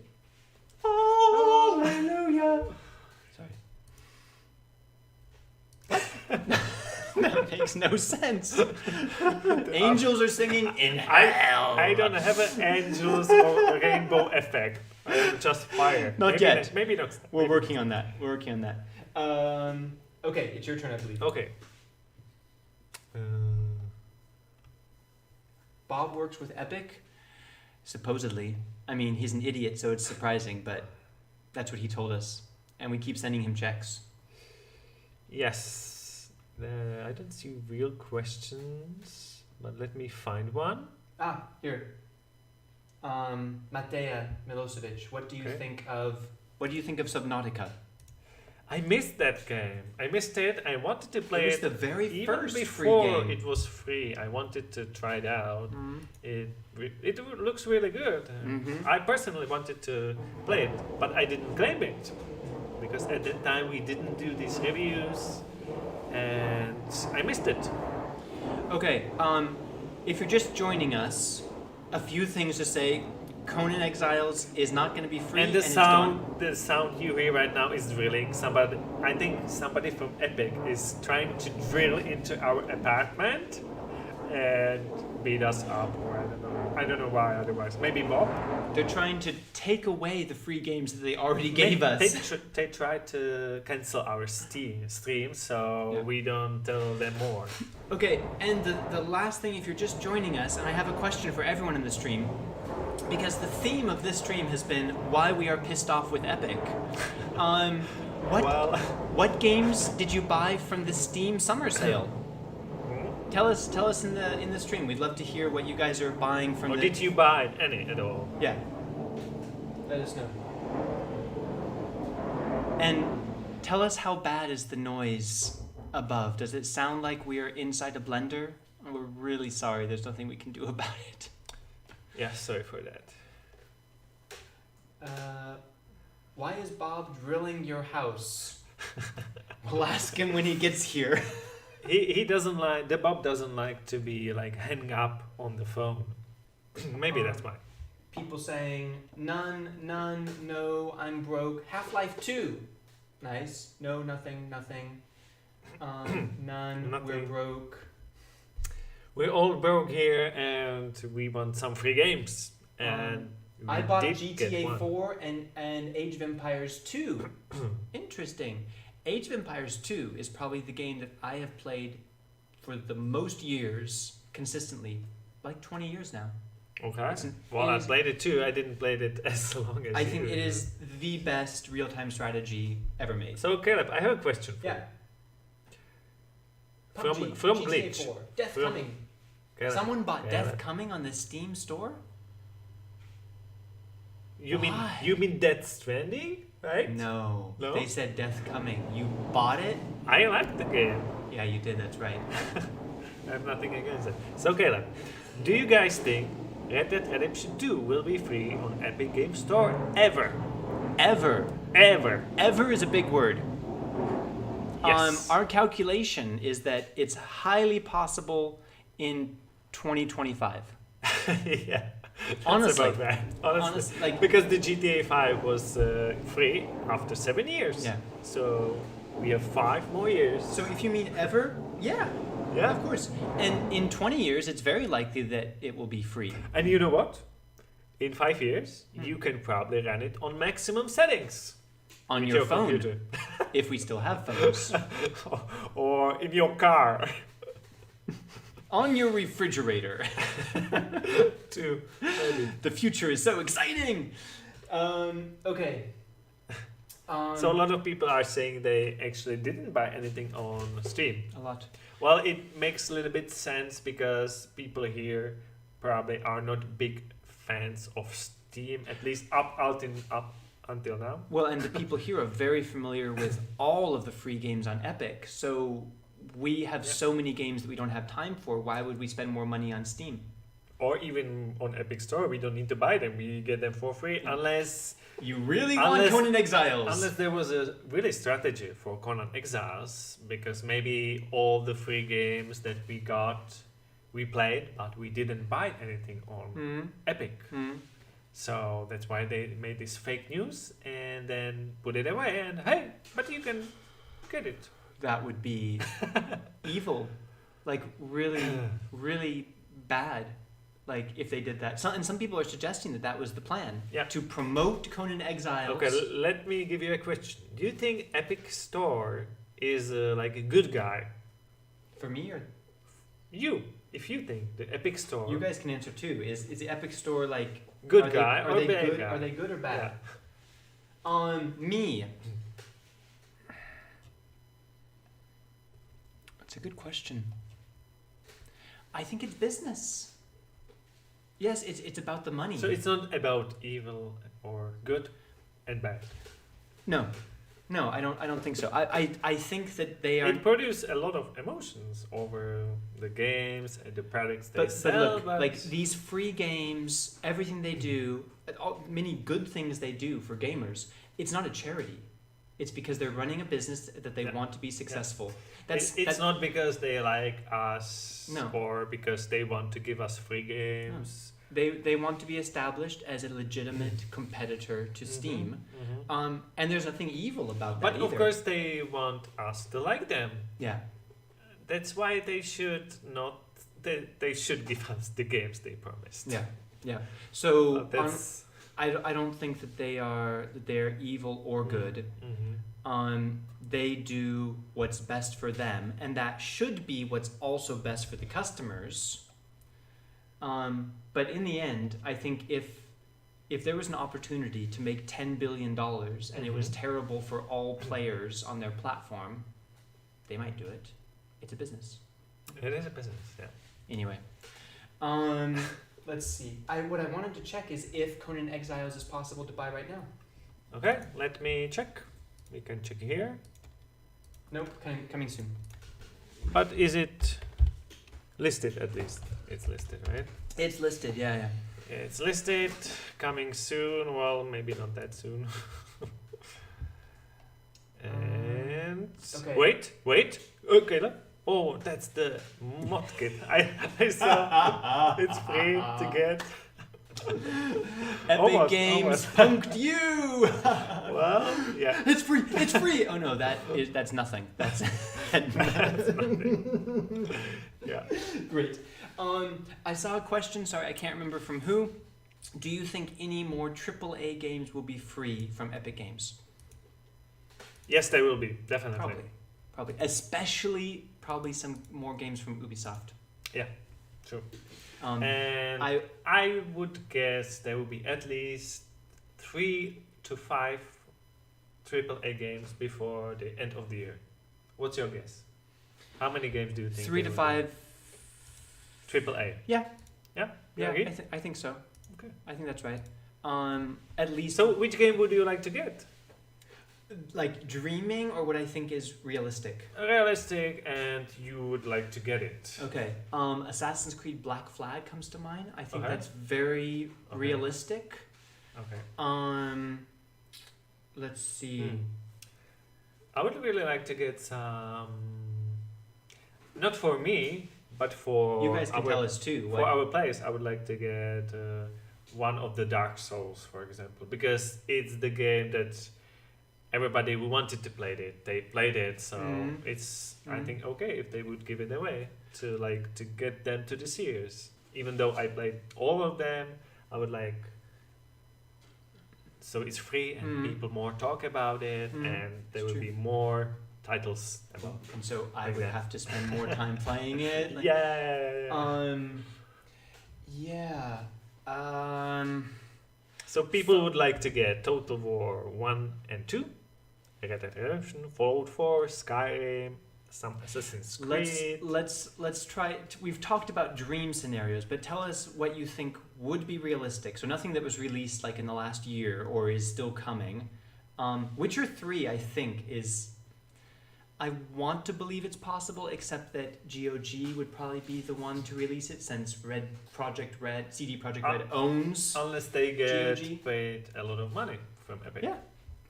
Hallelujah. Sorry. That makes no sense. Angels are singing in hell. I don't have an angels or rainbow effect. I'm just fire. Not maybe yet. Maybe not. We're maybe working on that. We're working on that. Okay, it's your turn, I believe. Okay. Bob works with Epic, supposedly. I mean, he's an idiot, so it's surprising, but that's what he told us. And we keep sending him checks. Yes. I don't see real questions, but let me find one. Ah, here. Mateja Milosevic, what do you Okay. think of Subnautica? I missed that game. I missed it. I wanted to play It was it the very even first before free game. it was free. I wanted to try it out. Mhm. It looks really good. Mhm. I personally wanted to play it, but I didn't claim it because at that time we didn't do these reviews, and I missed it. Okay, if you're just joining us, a few things to say. Conan Exiles is not going to be free, And the it's gone. sound you hear right now is drilling. I think somebody from Epic is trying to drill into our apartment and beat us up, or I don't know why. Otherwise, maybe Bob. They're trying to take away the free games that they already gave us. They tried to cancel our stream, so Yeah. we don't tell them more. Okay, and the last thing, if you're just joining us, and I have a question for everyone in the stream, because the theme of this stream has been why we are pissed off with Epic. What games did you buy from the Steam summer sale? Tell us in the stream. We'd love to hear what you guys are buying from Or the. did you buy any at all? Yeah. Let us know. And tell us how bad is the noise above? Does it sound like we are inside a blender? We're really sorry. There's nothing we can do about it. Yeah, sorry for that. Why is Bob drilling your house? We'll ask him when he gets here. He doesn't like Bob doesn't like to be like hang up on the phone. Maybe that's why. People saying none, no, I'm broke. Half-Life 2. Nice. No, nothing. None, Nothing. we're broke. We're all broke here, and we want some free games. And we I bought did get GTA one. 4 and Age of Empires 2. Interesting. Age of Empires 2 is probably the game that I have played for the most years consistently, like 20 years now. Okay. it I is- played it too. I didn't play it as long as I you. think it is the best real-time strategy ever made. So Caleb, I have a question for Yeah. you. PUBG, From GTA Glitch. 4, Death From- Coming. Caleb, Someone bought Caleb. Death Coming on the Steam store? You Why? mean Death Stranding, right? No. No? They said Death Coming. You bought it? I like the game. Yeah, you did. That's right. I have nothing against it. So Caleb, do you guys think Red Dead Redemption 2 will be free on Epic Games Store ever? Ever. Ever. Ever is a big word. Yes. Our calculation is that it's highly possible in 2025. Yeah. Honestly. About that. Honestly. Honest- like- because the GTA 5 was free after 7 years. Yeah. So we have 5 more years. So if you mean ever, yeah, Yeah. of course. And in 20 years, it's very likely that it will be free. And you know what? In 5 years, you can probably run it on maximum settings. On with your phone, computer. if we still have phones. Or in your car. On your refrigerator. Too. The future is so exciting. Okay. So a lot of people are saying they actually didn't buy anything on Steam. A lot. Well, it makes a little bit sense because people here probably are not big fans of Steam, at least up until now. Well, and the people here are very familiar with all of the free games on Epic. So we have so many games that we don't have time for. Why would we spend more money on Steam? Or even on Epic Store, we don't need to buy them. We get them for free unless You really want Conan Exiles? unless there was a really strategy for Conan Exiles, because maybe all the free games that we got, we played, but we didn't buy anything on Epic. So that's why they made this fake news and then put it away. And hey, but you can get it. That would be evil. Like, really, really bad. Like, if they did that. And some people are suggesting that that was the plan. Yeah. To promote Conan Exiles. Okay, let me give you a question. Do you think Epic Store is like a good guy? For me or... You, if you think the Epic Store... You guys can answer too. Is the Epic Store like... Good are guy they, or are they bad good, guy? Are they good or bad? Yeah. Me. That's a good question. I think it's business. Yes, it's about the money. So it's not about evil or good and bad. No, I don't think so. I think that they are. It produces a lot of emotions over the games and the products they But sell. look, like these free games, everything they do, many good things they do for gamers, it's not a charity. It's because they're running a business that they want to be successful. It's not because they like us No. or because they want to give us free games. They want to be established as a legitimate competitor to Steam. And there's nothing evil about that But either. of course they want us to like them. Yeah. That's why they should not. They should give us the games they promised. Yeah. So That's. I don't think that they're evil or good. They do what's best for them, and that should be what's also best for the customers. But in the end, I think if there was an opportunity to make $10 billion and it was terrible for all players on their platform, they might do it. It's a business. It is a business, yeah. Anyway, let's see. What I wanted to check is if Conan Exiles is possible to buy right now. Okay, let me check. We can check here. Nope, coming soon. But is it listed at least? It's listed, right? It's listed, yeah. It's listed, coming soon. Well, maybe not that soon. And okay. wait. Okay, look. Oh, that's the mod kit. I saw it's free to get. Epic Games punked you. Well, yeah. It's free. Oh no, that's nothing. That's nothing. Yeah. Great. I saw a question. Sorry, I can't remember from who. Do you think any more AAA games will be free from Epic Games? Yes, they will be definitely. Probably. Especially probably some more games from Ubisoft. Yeah. True. And I would guess there will be at least 3 to 5 AAA games before the end of the year. What's your guess? How many games do you think? 3 to 5 AAA. Yeah. Yeah. Yeah. Agree? I think so. Okay. I think that's right. At least. So, which game would you like to get? Like dreaming, or what I think is realistic. Realistic, and you would like to get it. Okay. Assassin's Creed Black Flag comes to mind. I think that's very realistic. Okay. Let's see. I would really like to get some. Not for me, but for you guys can tell us too. For our players, I would like to get one of the Dark Souls, for example, because it's the game that everybody who wanted to play it, they played it. So it's I think okay if they would give it away to get them to the series. Even though I played all of them, I would like. So it's free and people more talk about it, and there will be more titles about. And so I would have to spend more time playing it. Like, So people would like to get Total War 1 and 2, Red Dead Redemption, Fallout 4, Skyrim, some Assassin's Creed. Let's try. We've talked about dream scenarios, but tell us what you think would be realistic. So nothing that was released like in the last year or is still coming. Witcher 3, I think, is. I want to believe it's possible, except that GOG would probably be the one to release it, since CD Projekt Red owns. Unless they get GOG. paid a lot of money from Epic. Yeah,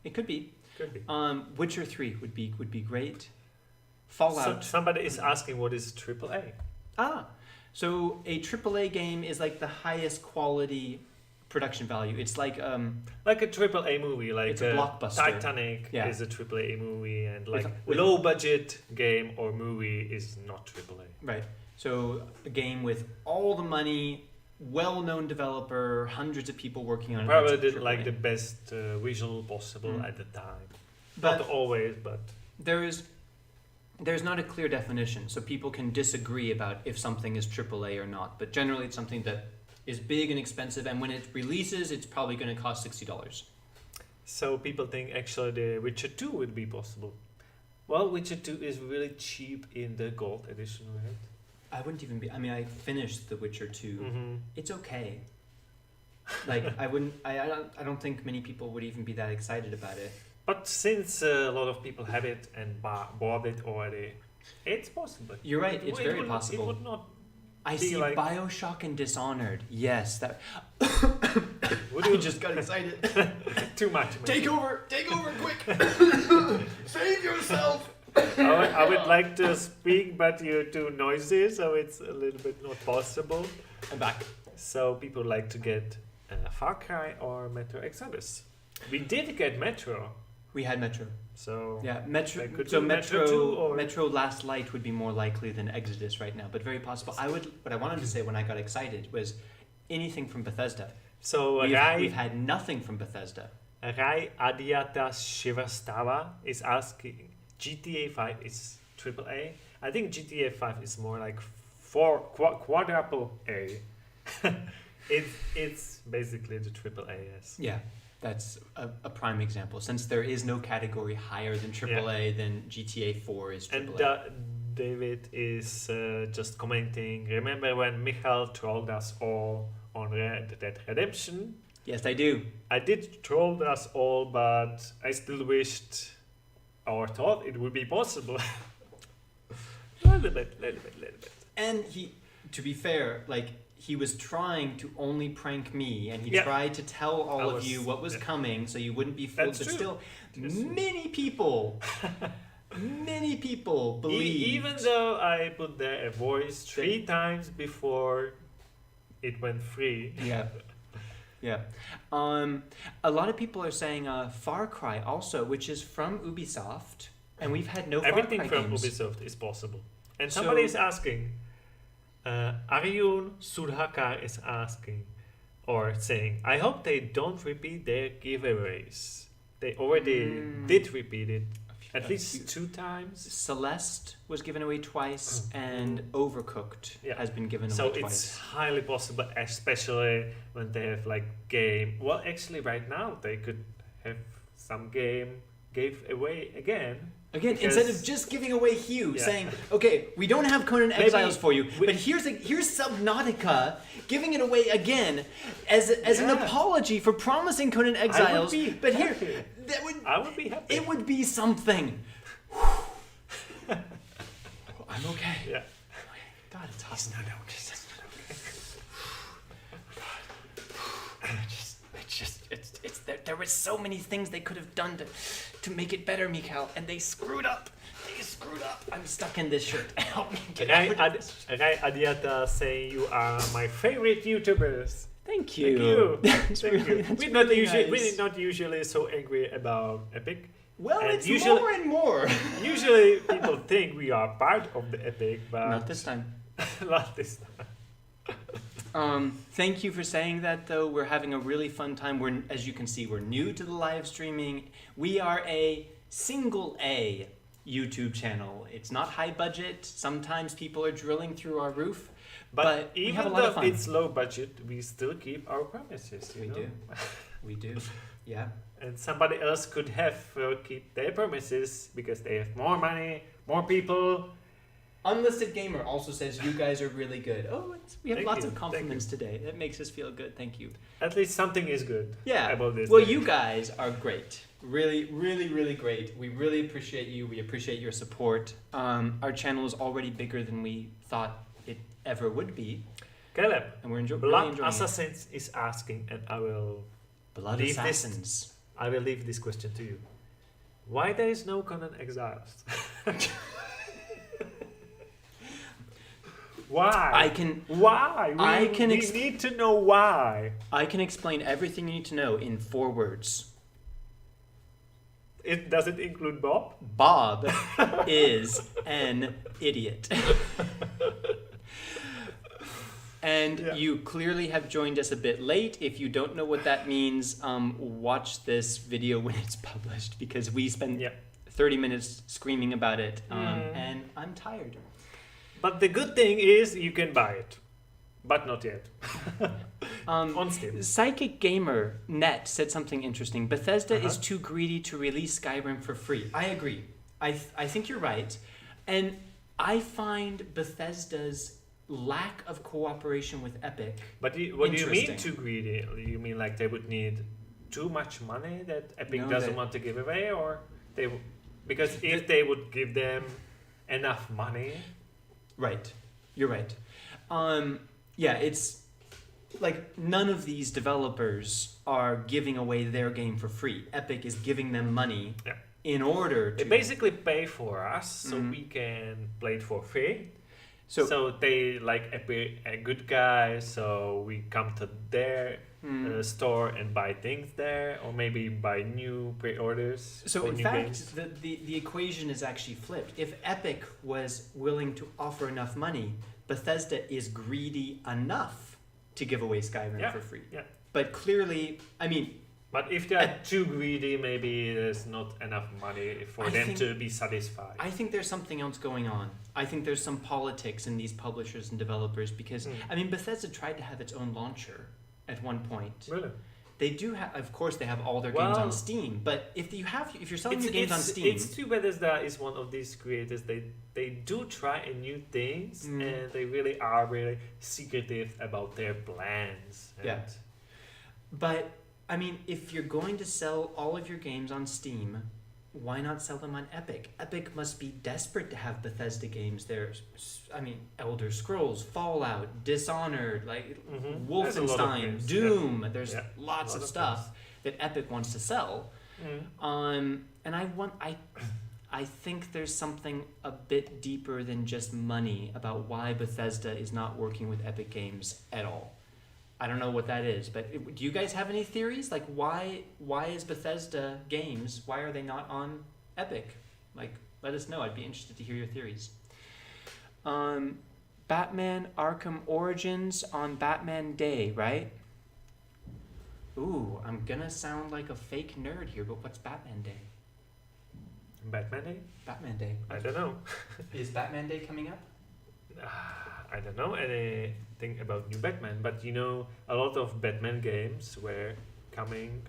it could be. Could be. Witcher 3 would be great. Fallout. So somebody is asking what is AAA. So a AAA game is like the highest quality production value. It's like a AAA movie, like it's a blockbuster. Titanic is a AAA movie, and like with low budget game or movie is not AAA. Right. So a game with all the money, well-known developer, hundreds of people working on it. Probably did like the best visual possible at the time. But not always, but there's not a clear definition, so people can disagree about if something is AAA or not. But generally, it's something that is big and expensive, and when it releases, it's probably going to cost $60. So people think actually the Witcher 2 would be possible. Well, Witcher 2 is really cheap in the gold edition, right? I wouldn't even be. I mean, I finished The Witcher 2. It's okay. Like I don't think many people would even be that excited about it. But since a lot of people have it and bought it already, it's possible. You're right. It's very possible. It would not. I see like BioShock and Dishonored. Yes, that. I just got excited. Too much. Take over, quick! Save yourself! I would like to speak, but you're too noisy, so it's a little bit not possible. I'm back. So people like to get Far Cry or Metro Exodus. We did get Metro. We had Metro. So yeah, Metro. So Metro Last Light would be more likely than Exodus right now, but very possible. What I wanted to say when I got excited was anything from Bethesda. So we've had nothing from Bethesda. Rai Adiata Shivastava is asking, GTA 5 is AAA? I think GTA 5 is more like quadruple A. It's basically the AAA, yes. Yeah. That's a prime example. Since there is no category higher than AAA, then GTA 4 is AAA. And David is just commenting, remember when Michal trolled us all on Red Dead Redemption? Yes, I do. I did troll us all, but I still wished or thought it would be possible. a little bit. And to be fair, like, he was trying to only prank me, and he tried to tell all of you what was coming, so you wouldn't be fooled. But still, many people believe. Even though I put there a voice 3 times before it went free. Yeah. A lot of people are saying Far Cry also, which is from Ubisoft, and we've had no Far Cry games. Everything from Ubisoft is possible. And somebody is asking. Aryun Sudhakar is asking or saying, I hope they don't repeat their giveaways. They already did repeat it at least 2 times. Celeste was given away twice, and Overcooked has been given away twice. So it's highly possible, especially when they have like game. Well, actually, right now they could have some game gave away again. Instead of just giving away Hue, saying, okay, we don't have Conan Exiles for you, but here's Subnautica, giving it away again as an apology for promising Conan Exiles. I would be happy. It would be something. I'm okay. Yeah. God, it's hot. No, there were so many things they could have done to make it better, Mikhail, and they screwed up. I'm stuck in this shirt. Help me get out of this. Rai Adiata saying you are my favorite YouTubers. Thank you. Thank you. That's We're not really usually nice. so angry about Epic. Well, And it's usually- more and more. Usually people think we are part of the Epic, but Not this time. not this time. Thank you for saying that, though. We're having a really fun time. We're, as you can see, we're new to the live streaming. We are a single A YouTube channel. It's not high budget. Sometimes people are drilling through our roof, but we have a even lot of though fun. it's low budget, we still keep our promises. You We know? do. We do. Yeah. And somebody else could have keep their promises because they have more money, more people. Unlisted Gamer also says you guys are really good. Oh, we have Thank lots you, of thank compliments today. That makes us feel good. Thank you. At least something is good. Yeah. About this. Well, game. you guys are great. Really, really, really great. We really appreciate you. We appreciate your support. Our channel is already bigger than we thought it ever would be, Caleb, and we're really Blood enjoying it. Assassins is asking, and I will Blood leave this- Assassins. leave this question to you. Why there is no Conan Exiles? Why? I can Why? We need to know why. I can explain everything you need to know in 4 words. It does it include Bob? Bob is an idiot. And Yeah. you clearly have joined us a bit late. If you don't know what that means, watch this video when it's published, because we spent Yeah. 30 minutes screaming about it, and I'm tired. But the good thing is you can buy it, but not yet. On Steam. Psychic Gamer Net said something interesting. Bethesda is too greedy to release Skyrim for free. I agree. I think you're right. And I find Bethesda's lack of cooperation with Epic. But what do you mean Interesting. too greedy? You mean like they would need too much money that Epic No, doesn't they- want to give away, or because if they would give them enough money, Right. You're right. Yeah, it's like none of these developers are giving away their game for free. Epic is giving them money Yeah. in order they to basically pay for us so Mhm. we can play it for free. So- So they like Epic a good guy, so we come to their store and buy things there, or maybe buy new pre-orders. So for in new fact, games. the equation is actually flipped. If Epic was willing to offer enough money, Bethesda is greedy enough to give away Skyrim Yeah, for free. yeah. But clearly, I mean, But if they are too greedy, maybe there's not enough money for I them think- to be satisfied. I think there's something else going on. I think there's some politics in these publishers and developers because, I mean, Bethesda tried to have its own launcher at one point. Really? They do have, of course, they have all their games on Well- Steam. But if you're selling your games on Steam, It's too bad Bethesda is one of these creators. They do try new things, and they really are really secretive about their plans. And Yeah. But I mean, if you're going to sell all of your games on Steam, why not sell them on Epic? Epic must be desperate to have Bethesda games there. I mean, Elder Scrolls, Fallout, Dishonored, like Mhm. There's a lot of Wolfenstein, games, Doom. There's Yeah. lots Lot of of stuff that Epic wants to sell. And I think there's something a bit deeper than just money about why Bethesda is not working with Epic Games at all. I don't know what that is, but do you guys have any theories? Like, why is Bethesda Games, why are they not on Epic? Like, let us know. I'd be interested to hear your theories. Batman Arkham Origins on Batman Day, right? Ooh, I'm gonna sound like a fake nerd here, but what's Batman Day? Batman Day? Batman Day. I don't know. Is Batman Day coming up? I don't know anything about new Batman, but you know, a lot of Batman games were coming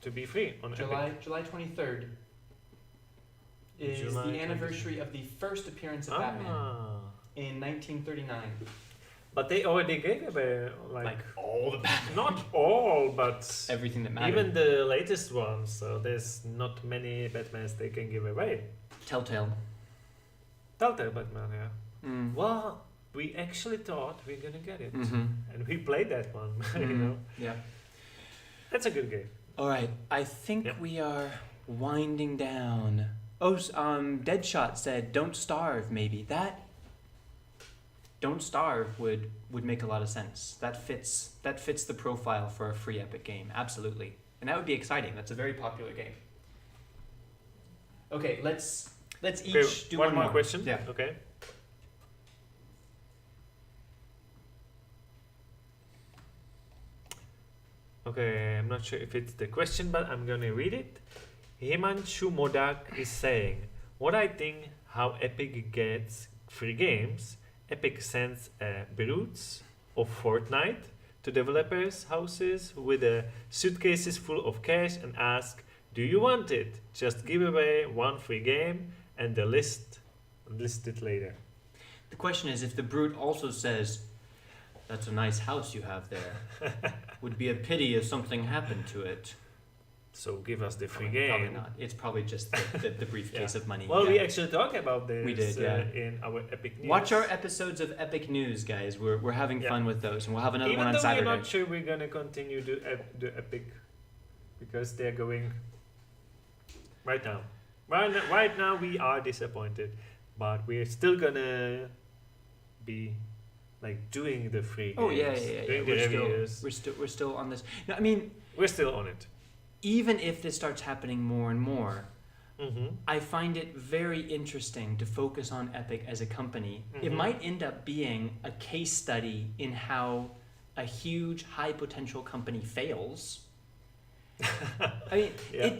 to be free on Epic. July 23rd is July the anniversary of the first appearance of Batman in 1939. But they already gave away Like all the Batman. not all, but Everything that mattered. even the latest ones. So there's not many Batmans they can give away. Telltale. Telltale Batman, yeah. Mm. Well, we actually thought we're gonna get it, Mm-hmm. and we played that one. You know, Yeah. that's a good game. All right. I think Yep. we are winding down. Oh, Deadshot said, "Don't starve." Maybe that. Don't Starve would make a lot of sense. That fits the profile for a free Epic game, absolutely. And that would be exciting. That's a very popular game. Okay, let's each do one more question. Yeah. Okay. Okay, I'm not sure if it's the question, but I'm gonna read it. Himanshu MODOK is saying, what I think how Epic gets free games, Epic sends brutes of Fortnite to developers' houses with suitcases full of cash and ask, do you want it? Just give away one free game and the list it later. The question is, if the brute also says, that's a nice house you have there. Would be a pity if something happened to it. So give us the free Probably game. not. It's probably just the briefcase of money. Well, yeah. we actually talked about this We did, yeah. In our Epic News. Watch our episodes of Epic News, guys. We're having fun with those, and we'll have another one on Saturday. Even though we're not sure we're going to continue the Epic, because they're going right now. Right now we are disappointed, but we're still going to be like doing the free games. Oh yeah. Doing the reviews. We're still on this. No, I mean, we're still on it. Even if this starts happening more and more, Mm-hmm. I find it very interesting to focus on Epic as a company. Mm-hmm. It might end up being a case study in how a huge, high potential company fails. I mean, Yeah.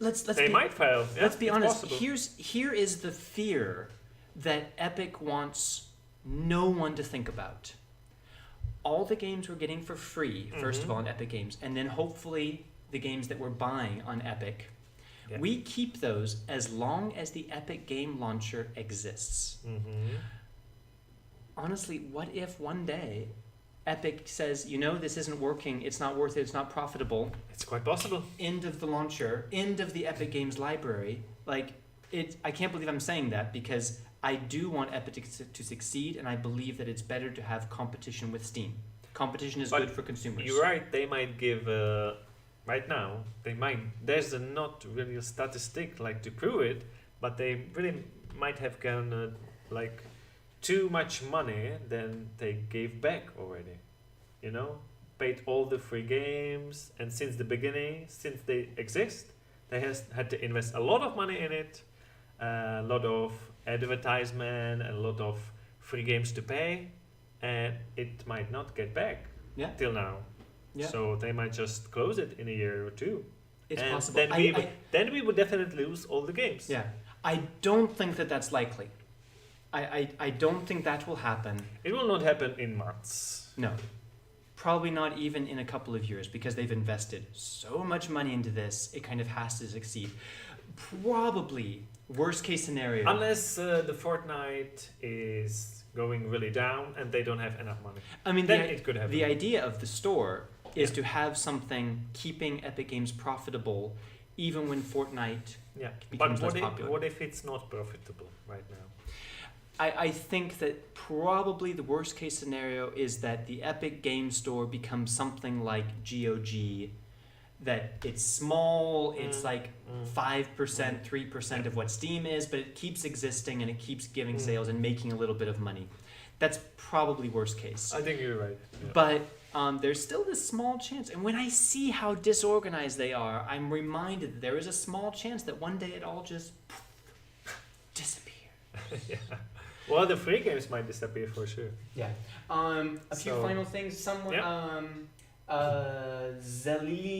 Let's They might fail. Yeah, let's be it's honest. possible. Here is the fear that Epic wants no one to think about. All the games we're getting for free, first of all, on Epic Games, and then hopefully the games that we're buying on Epic. Yeah. We keep those as long as the Epic Game Launcher exists. Mm-hmm. Honestly, what if one day Epic says, you know, this isn't working, it's not worth it, it's not profitable. It's quite possible. End of the launcher, end of the Epic Games library. Like, I can't believe I'm saying that, because I do want Epic to succeed, and I believe that it's better to have competition with Steam. Competition is But good for consumers. You're right. They might give right now. They might. There's not really a statistic like to prove it, but they really might have gone like too much money than they gave back already. You know, paid all the free games, and since the beginning, since they exist, they had to invest a lot of money in it, a lot of advertisement, a lot of free games to pay, and it might not get back till now. Yeah. So they might just close it in a year or two. It's and possible. Then we would definitely lose all the games. Yeah. I don't think that that's likely. I don't think that will happen. It will not happen in months. No. Probably not even in a couple of years, because they've invested so much money into this, it kind of has to succeed. Probably, worst case scenario. Unless the Fortnite is going really down and they don't have enough money. I mean, then it could happen. The idea of the store is to have something keeping Epic Games profitable even when Fortnite becomes less popular. What if it's not profitable right now? I think that probably the worst case scenario is that the Epic Games Store becomes something like GOG, that it's small, it's like 5%, 3% of what Steam is, but it keeps existing and it keeps giving sales and making a little bit of money. That's probably worst case. I think you're right. Yeah. But there's still this small chance, and when I see how disorganized they are, I'm reminded that there is a small chance that one day it all just disappears. Yeah. Well, the free games might disappear for sure. Yeah. A few final things. Someone, Zalilia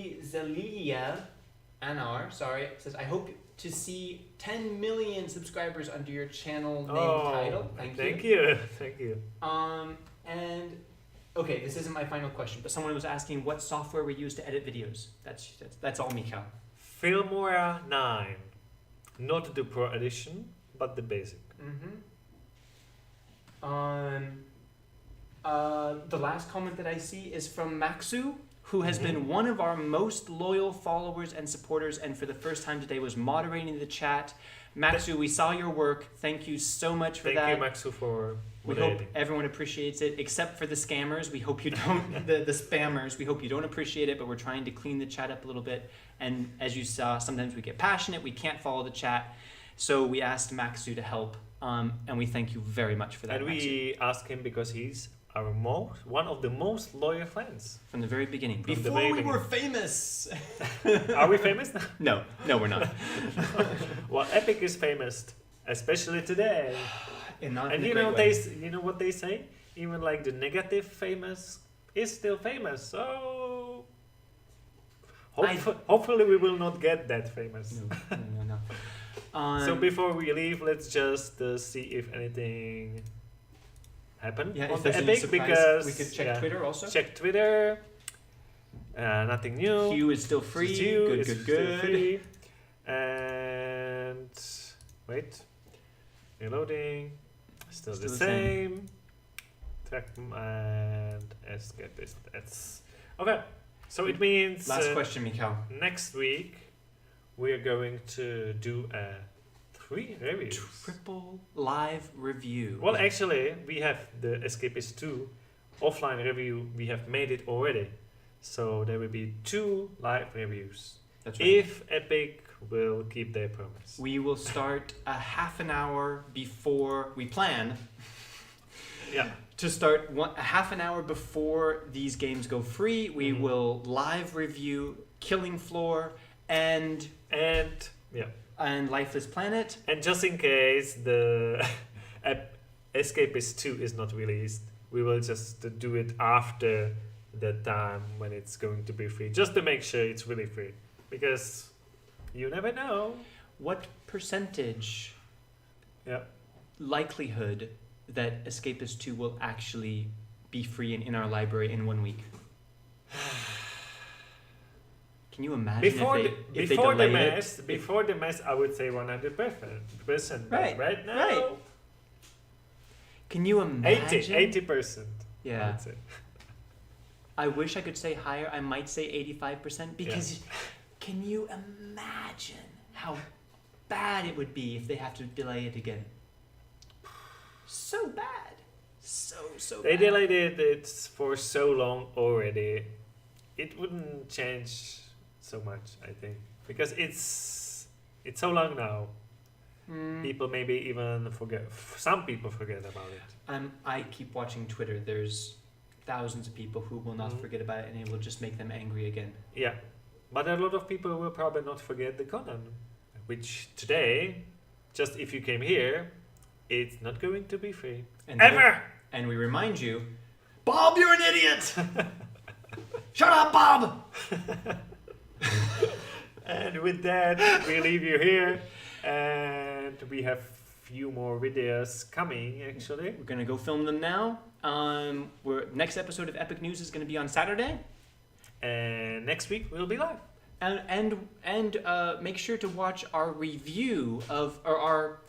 Anar, says, I hope to see 10 million subscribers under your channel name title. Thank you. Thank you. And okay, this isn't my final question, but someone was asking what software we use to edit videos. That's all, Mikhail. Filmora 9, not the Pro Edition, but the basic. The last comment that I see is from Maxu, who has been one of our most loyal followers and supporters, and for the first time today was moderating the chat. Maxu, we saw your work. Thank you so much for that. Thank you, Maxu, for moderating. We hope everyone appreciates it, except for the scammers. We hope you don't, the spammers. We hope you don't appreciate it, but we're trying to clean the chat up a little bit. And as you saw, sometimes we get passionate. We can't follow the chat. So we asked Maxu to help, and we thank you very much for that. And Maxu. we asked him because he's our one of the most loyal fans. From the very beginning. From the Before very we were beginning. famous. Are we famous now? No, we're not. Well, Epic is famous, especially today. And not And in a you great know way. you know what they say? Even like the negative famous is still famous. So hopefully we will not get that famous. No. So before we leave, let's just see if anything happened Yeah, on if the there's any Epic, surprise, because we could check Twitter also. Check Twitter. Nothing new. Hugh is still free. Hugh Good, is good, still good. free. And wait, reloading. Still the same. Track and Escapist. That's okay. So it means Last question, Mikhail. next week we are going to do 3 reviews. Triple live review. Well, actually, we have the Escapist 2 offline review. We have made it already. So there will be 2 live reviews. That's right. If Epic will keep their promise. We will start a half an hour before we plan. Yeah. To start a half an hour before these games go free, we will live review Killing Floor and Lifeless Planet. And just in case the Escapist 2 is not released, we will just do it after the time when it's going to be free, just to make sure it's really free, because you never know. What percentage Yeah. likelihood that Escapist 2 will actually be free and in our library in 1 week? Can you imagine if they delay it? Before the mess, I would say 100%. Right, Right now, right. Can you imagine? 80%. Yeah. I would say. I wish I could say higher. I might say 85% because can you imagine how bad it would be if they have to delay it again? So bad. So They bad. delayed it for so long already. It wouldn't change so much, I think, because it's so long now. People maybe even forget. Some people forget about it. I keep watching Twitter. There's thousands of people who will not forget about it, and it will just make them angry again. Yeah, but a lot of people will probably not forget the Conan, which today, just if you came here, it's not going to be free. Ever! And we remind you, Bob, you're an idiot! Shut up, Bob! And with that, we leave you here, and we have few more videos coming, actually. We're gonna go film them now. Next episode of Epic News is gonna be on Saturday. And next week we'll be live. And make sure to watch our review of, or our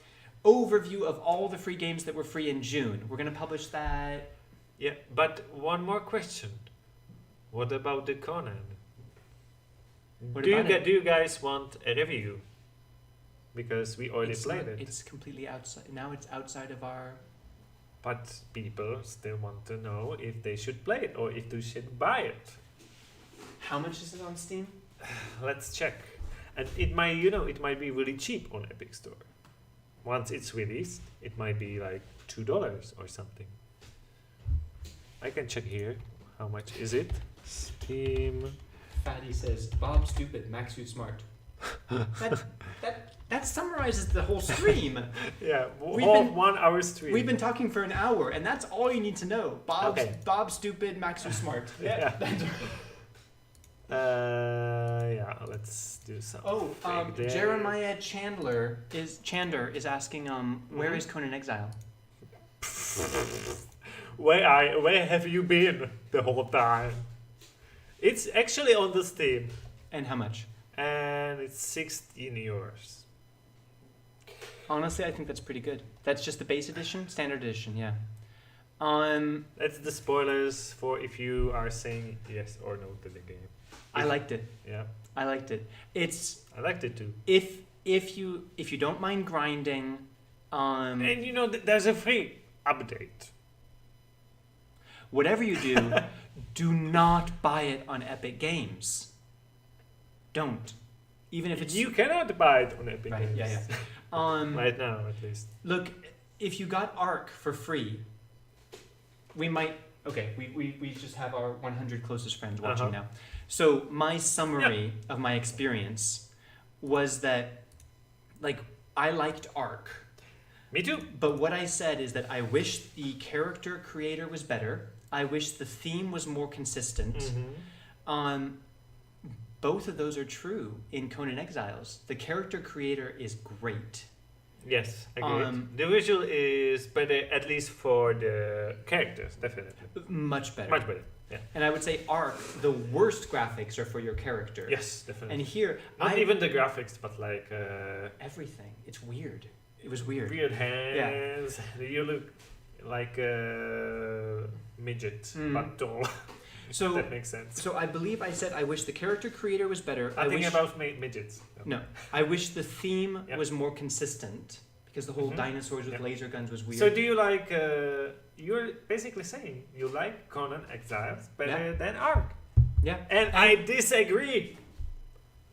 overview of all the free games that were free in June. We're gonna publish that. Yeah, but one more question. What about the Conan? Do you guys want a review? Because we already played it. It's completely outside. Now it's outside of our... But people still want to know if they should play it or if they should buy it. How much is it on Steam? Let's check. And it might be really cheap on Epic Store. Once it's released, it might be like $2 or something. I can check here. How much is it? Steam. Fatty says, Bob stupid, Max you smart. That summarizes the whole stream. Yeah, We've been- 1 hour stream. We've been talking for an hour, and that's all you need to know. Bob stupid, Max you smart. Yeah. Let's do something. there. Jeremiah Chander is asking, where is Conan Exile? Where have you been the whole time? It's actually on the Steam. And how much? And it's €16. Honestly, I think that's pretty good. That's just the base edition, standard edition, yeah. That's the spoilers for if you are saying yes or no to the game. I liked it. Yeah. I liked it. I liked it too. If you don't mind grinding, and there's a free update. whatever you do, do not buy it on Epic Games. Don't. even if it's You cannot buy it on Epic right, Games. yeah. Right now, at least. Look, if you got Ark for free, we might. Okay, we just have our 100 closest friends watching now. So my summary of my experience was that, like, I liked Ark. Me too. But what I said is that I wish the character creator was better. I wish the theme was more consistent. Both of those are true in Conan Exiles. The character creator is great. Yes, agreed. The visual is better, at least for the characters, definitely. Much better. Much better, yeah. And I would say Ark, the worst graphics are for your character. Yes, definitely. And here, not even the graphics, but like... everything. It's weird. It was weird. Weird hands. Yeah. You look like a midget, but tall. So that makes sense. So I believe I said I wish the character creator was better. I think about midgets. No, I wish the theme was more consistent because the whole dinosaurs with laser guns was weird. So do you like? You're basically saying you like Conan Exiles better than Ark. Yeah, and I disagree.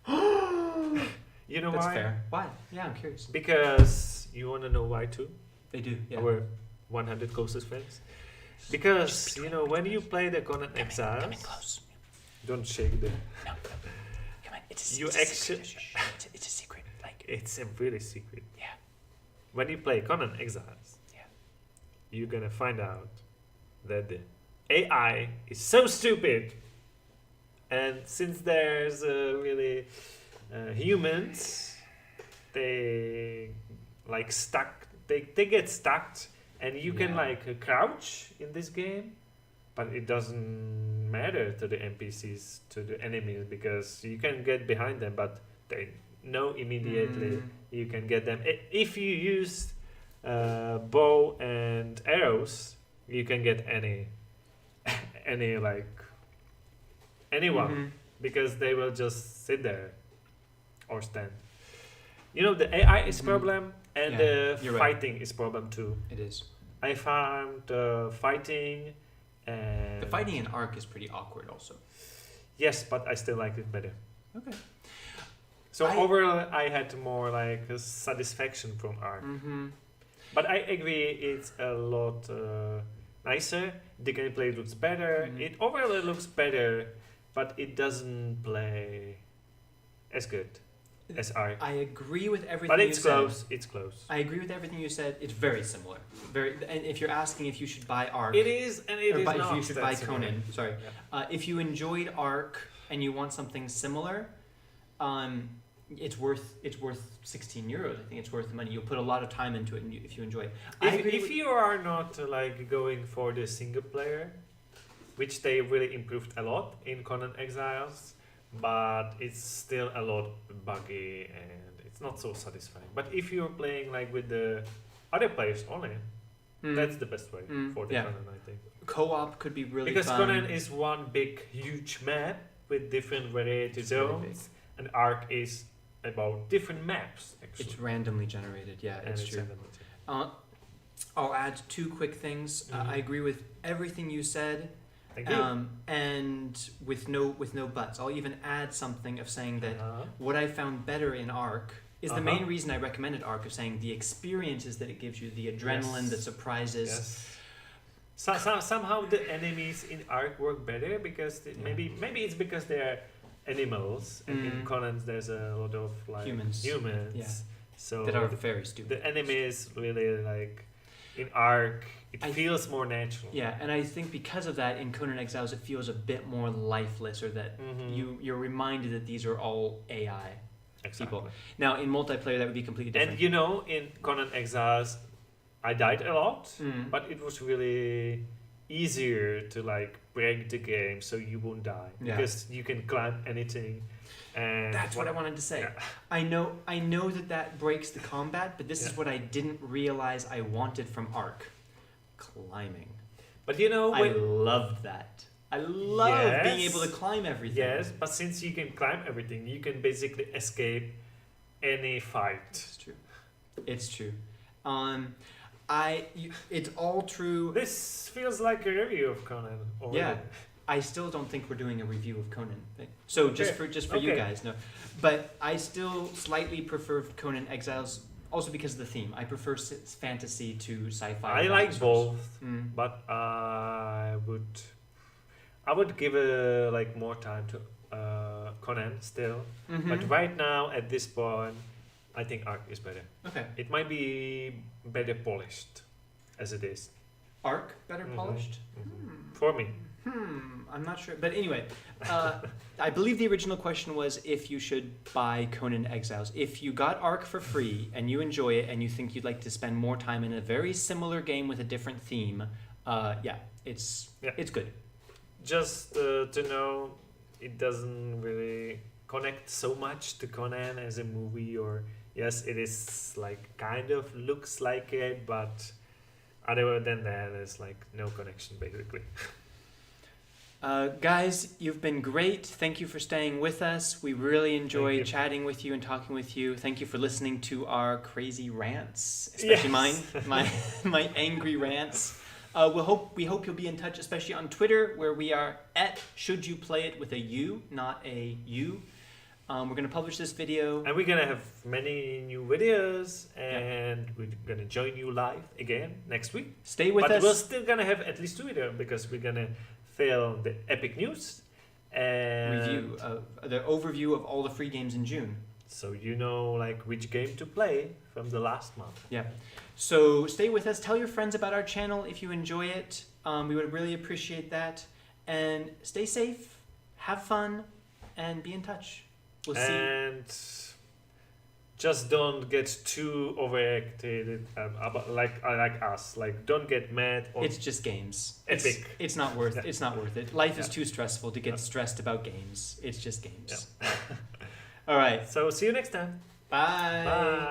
You know That's why? fair. Why? Yeah, I'm curious. Because you want to know why too. They do. Yeah. Our 100 closest friends. Because, you know, when you play the Conan Exiles... Come in close. Don't shake the... No. Come on. It's a secret. Like, it's a really secret. Yeah. When you play Conan Exiles, you're gonna find out that the AI is so stupid. And since there's really humans, they like stuck. They get stuck. And you can like crouch in this game, but it doesn't matter to the NPCs, to the enemies, because you can get behind them, but they know immediately you can get them. If you use bow and arrows, you can get anyone, because they will just sit there or stand. You know, the AI is problem. And the fighting is problem too. It is. I found fighting and... The fighting in Ark is pretty awkward also. Yes, but I still like it better. Okay. So overall, I had more like a satisfaction from Ark. But I agree, it's a lot nicer. The gameplay looks better. It overall looks better, but it doesn't play as good as Ark. I agree with everything but you it's said. close. It's close. I agree with everything you said. It's very similar. And if you're asking if you should buy Ark, it is, and it is not. If you should buy Conan, sorry. Yeah. If you enjoyed Ark and you want something similar, it's worth €16. I think it's worth the money. You'll put a lot of time into it, if you enjoy it. If you are not like going for the single player, which they really improved a lot in Conan Exiles. But it's still a lot buggy and it's not so satisfying. But if you're playing like with the other players only, that's the best way for the Conan, I think. Co-op could be really because fun. Conan is one big, huge map with different variety zones, and Ark is about different maps. Actually, it's randomly generated. Yeah, and it's true. I'll add two quick things. I agree with everything you said. And with no buts. I'll even add something of saying that what I found better in Ark is the main reason I recommended Ark, of saying the experiences that it gives you, the adrenaline, the surprises. Yes. Somehow the enemies in Ark work better because maybe it's because they're animals, and in Conan there's a lot of like humans. So that are very stupid. The enemies really like in Ark. It feels more natural. Yeah, and I think because of that, in Conan Exiles, it feels a bit more lifeless, or that you're reminded that these are all AI people. Now, in multiplayer, that would be completely different. And you know, in Conan Exiles, I died a lot, but it was really easier to like break the game so you won't die because you can climb anything. And that's what I wanted to say. Yeah. I know that breaks the combat, but this is what I didn't realize I wanted from Ark. Climbing. But you know, I loved that. I love being able to climb everything. Yes, but since you can climb everything, you can basically escape any fight. It's true. It's all true. This feels like a review of Conan. Already. Yeah. I still don't think we're doing a review of Conan. So just for you Okay. guys, no. But I still slightly prefer Conan Exiles, also because of the theme. I prefer fantasy to sci-fi. I like dinosaurs. both, Mm. but I would give like more time to Conan still. Mhm. But right now, at this point, I think Ark is better. Okay. It might be better polished, as it is. Arc better Mhm. polished. For me. I'm not sure, but anyway, I believe the original question was if you should buy Conan Exiles. If you got Ark for free and you enjoy it and you think you'd like to spend more time in a very similar game with a different theme, it's good. Just to know, it doesn't really connect so much to Conan as a movie, or yes, it is like kind of looks like it, but other than that, there's like no connection basically. Guys, you've been great. Thank you for staying with us. We really enjoyed you. chatting with you and talking with you. Thank you for listening to our crazy rants, especially Yes. my angry rants. We hope you'll be in touch, especially on Twitter, where we are at Should You Play It with a U, not a U. We're gonna publish this video. And we're gonna have many new videos, and we're gonna join you live again next week. Stay with But us. we're still gonna have at least 2 videos because we're gonna film the epic news and Review the overview of all the free games in June. so you know like which game to play from the last month. Yeah. So stay with us. Tell your friends about our channel if you enjoy it. We would really appreciate that. And stay safe, have fun, and be in touch. We'll see. And just don't get too overacted about like us. Like don't get mad on It's just games. Epic. It's not worth. Yeah. It's not worth it. Life is Yeah. too stressful to get Yeah. stressed about games. It's just games. All right. So see you next time. Bye. Bye.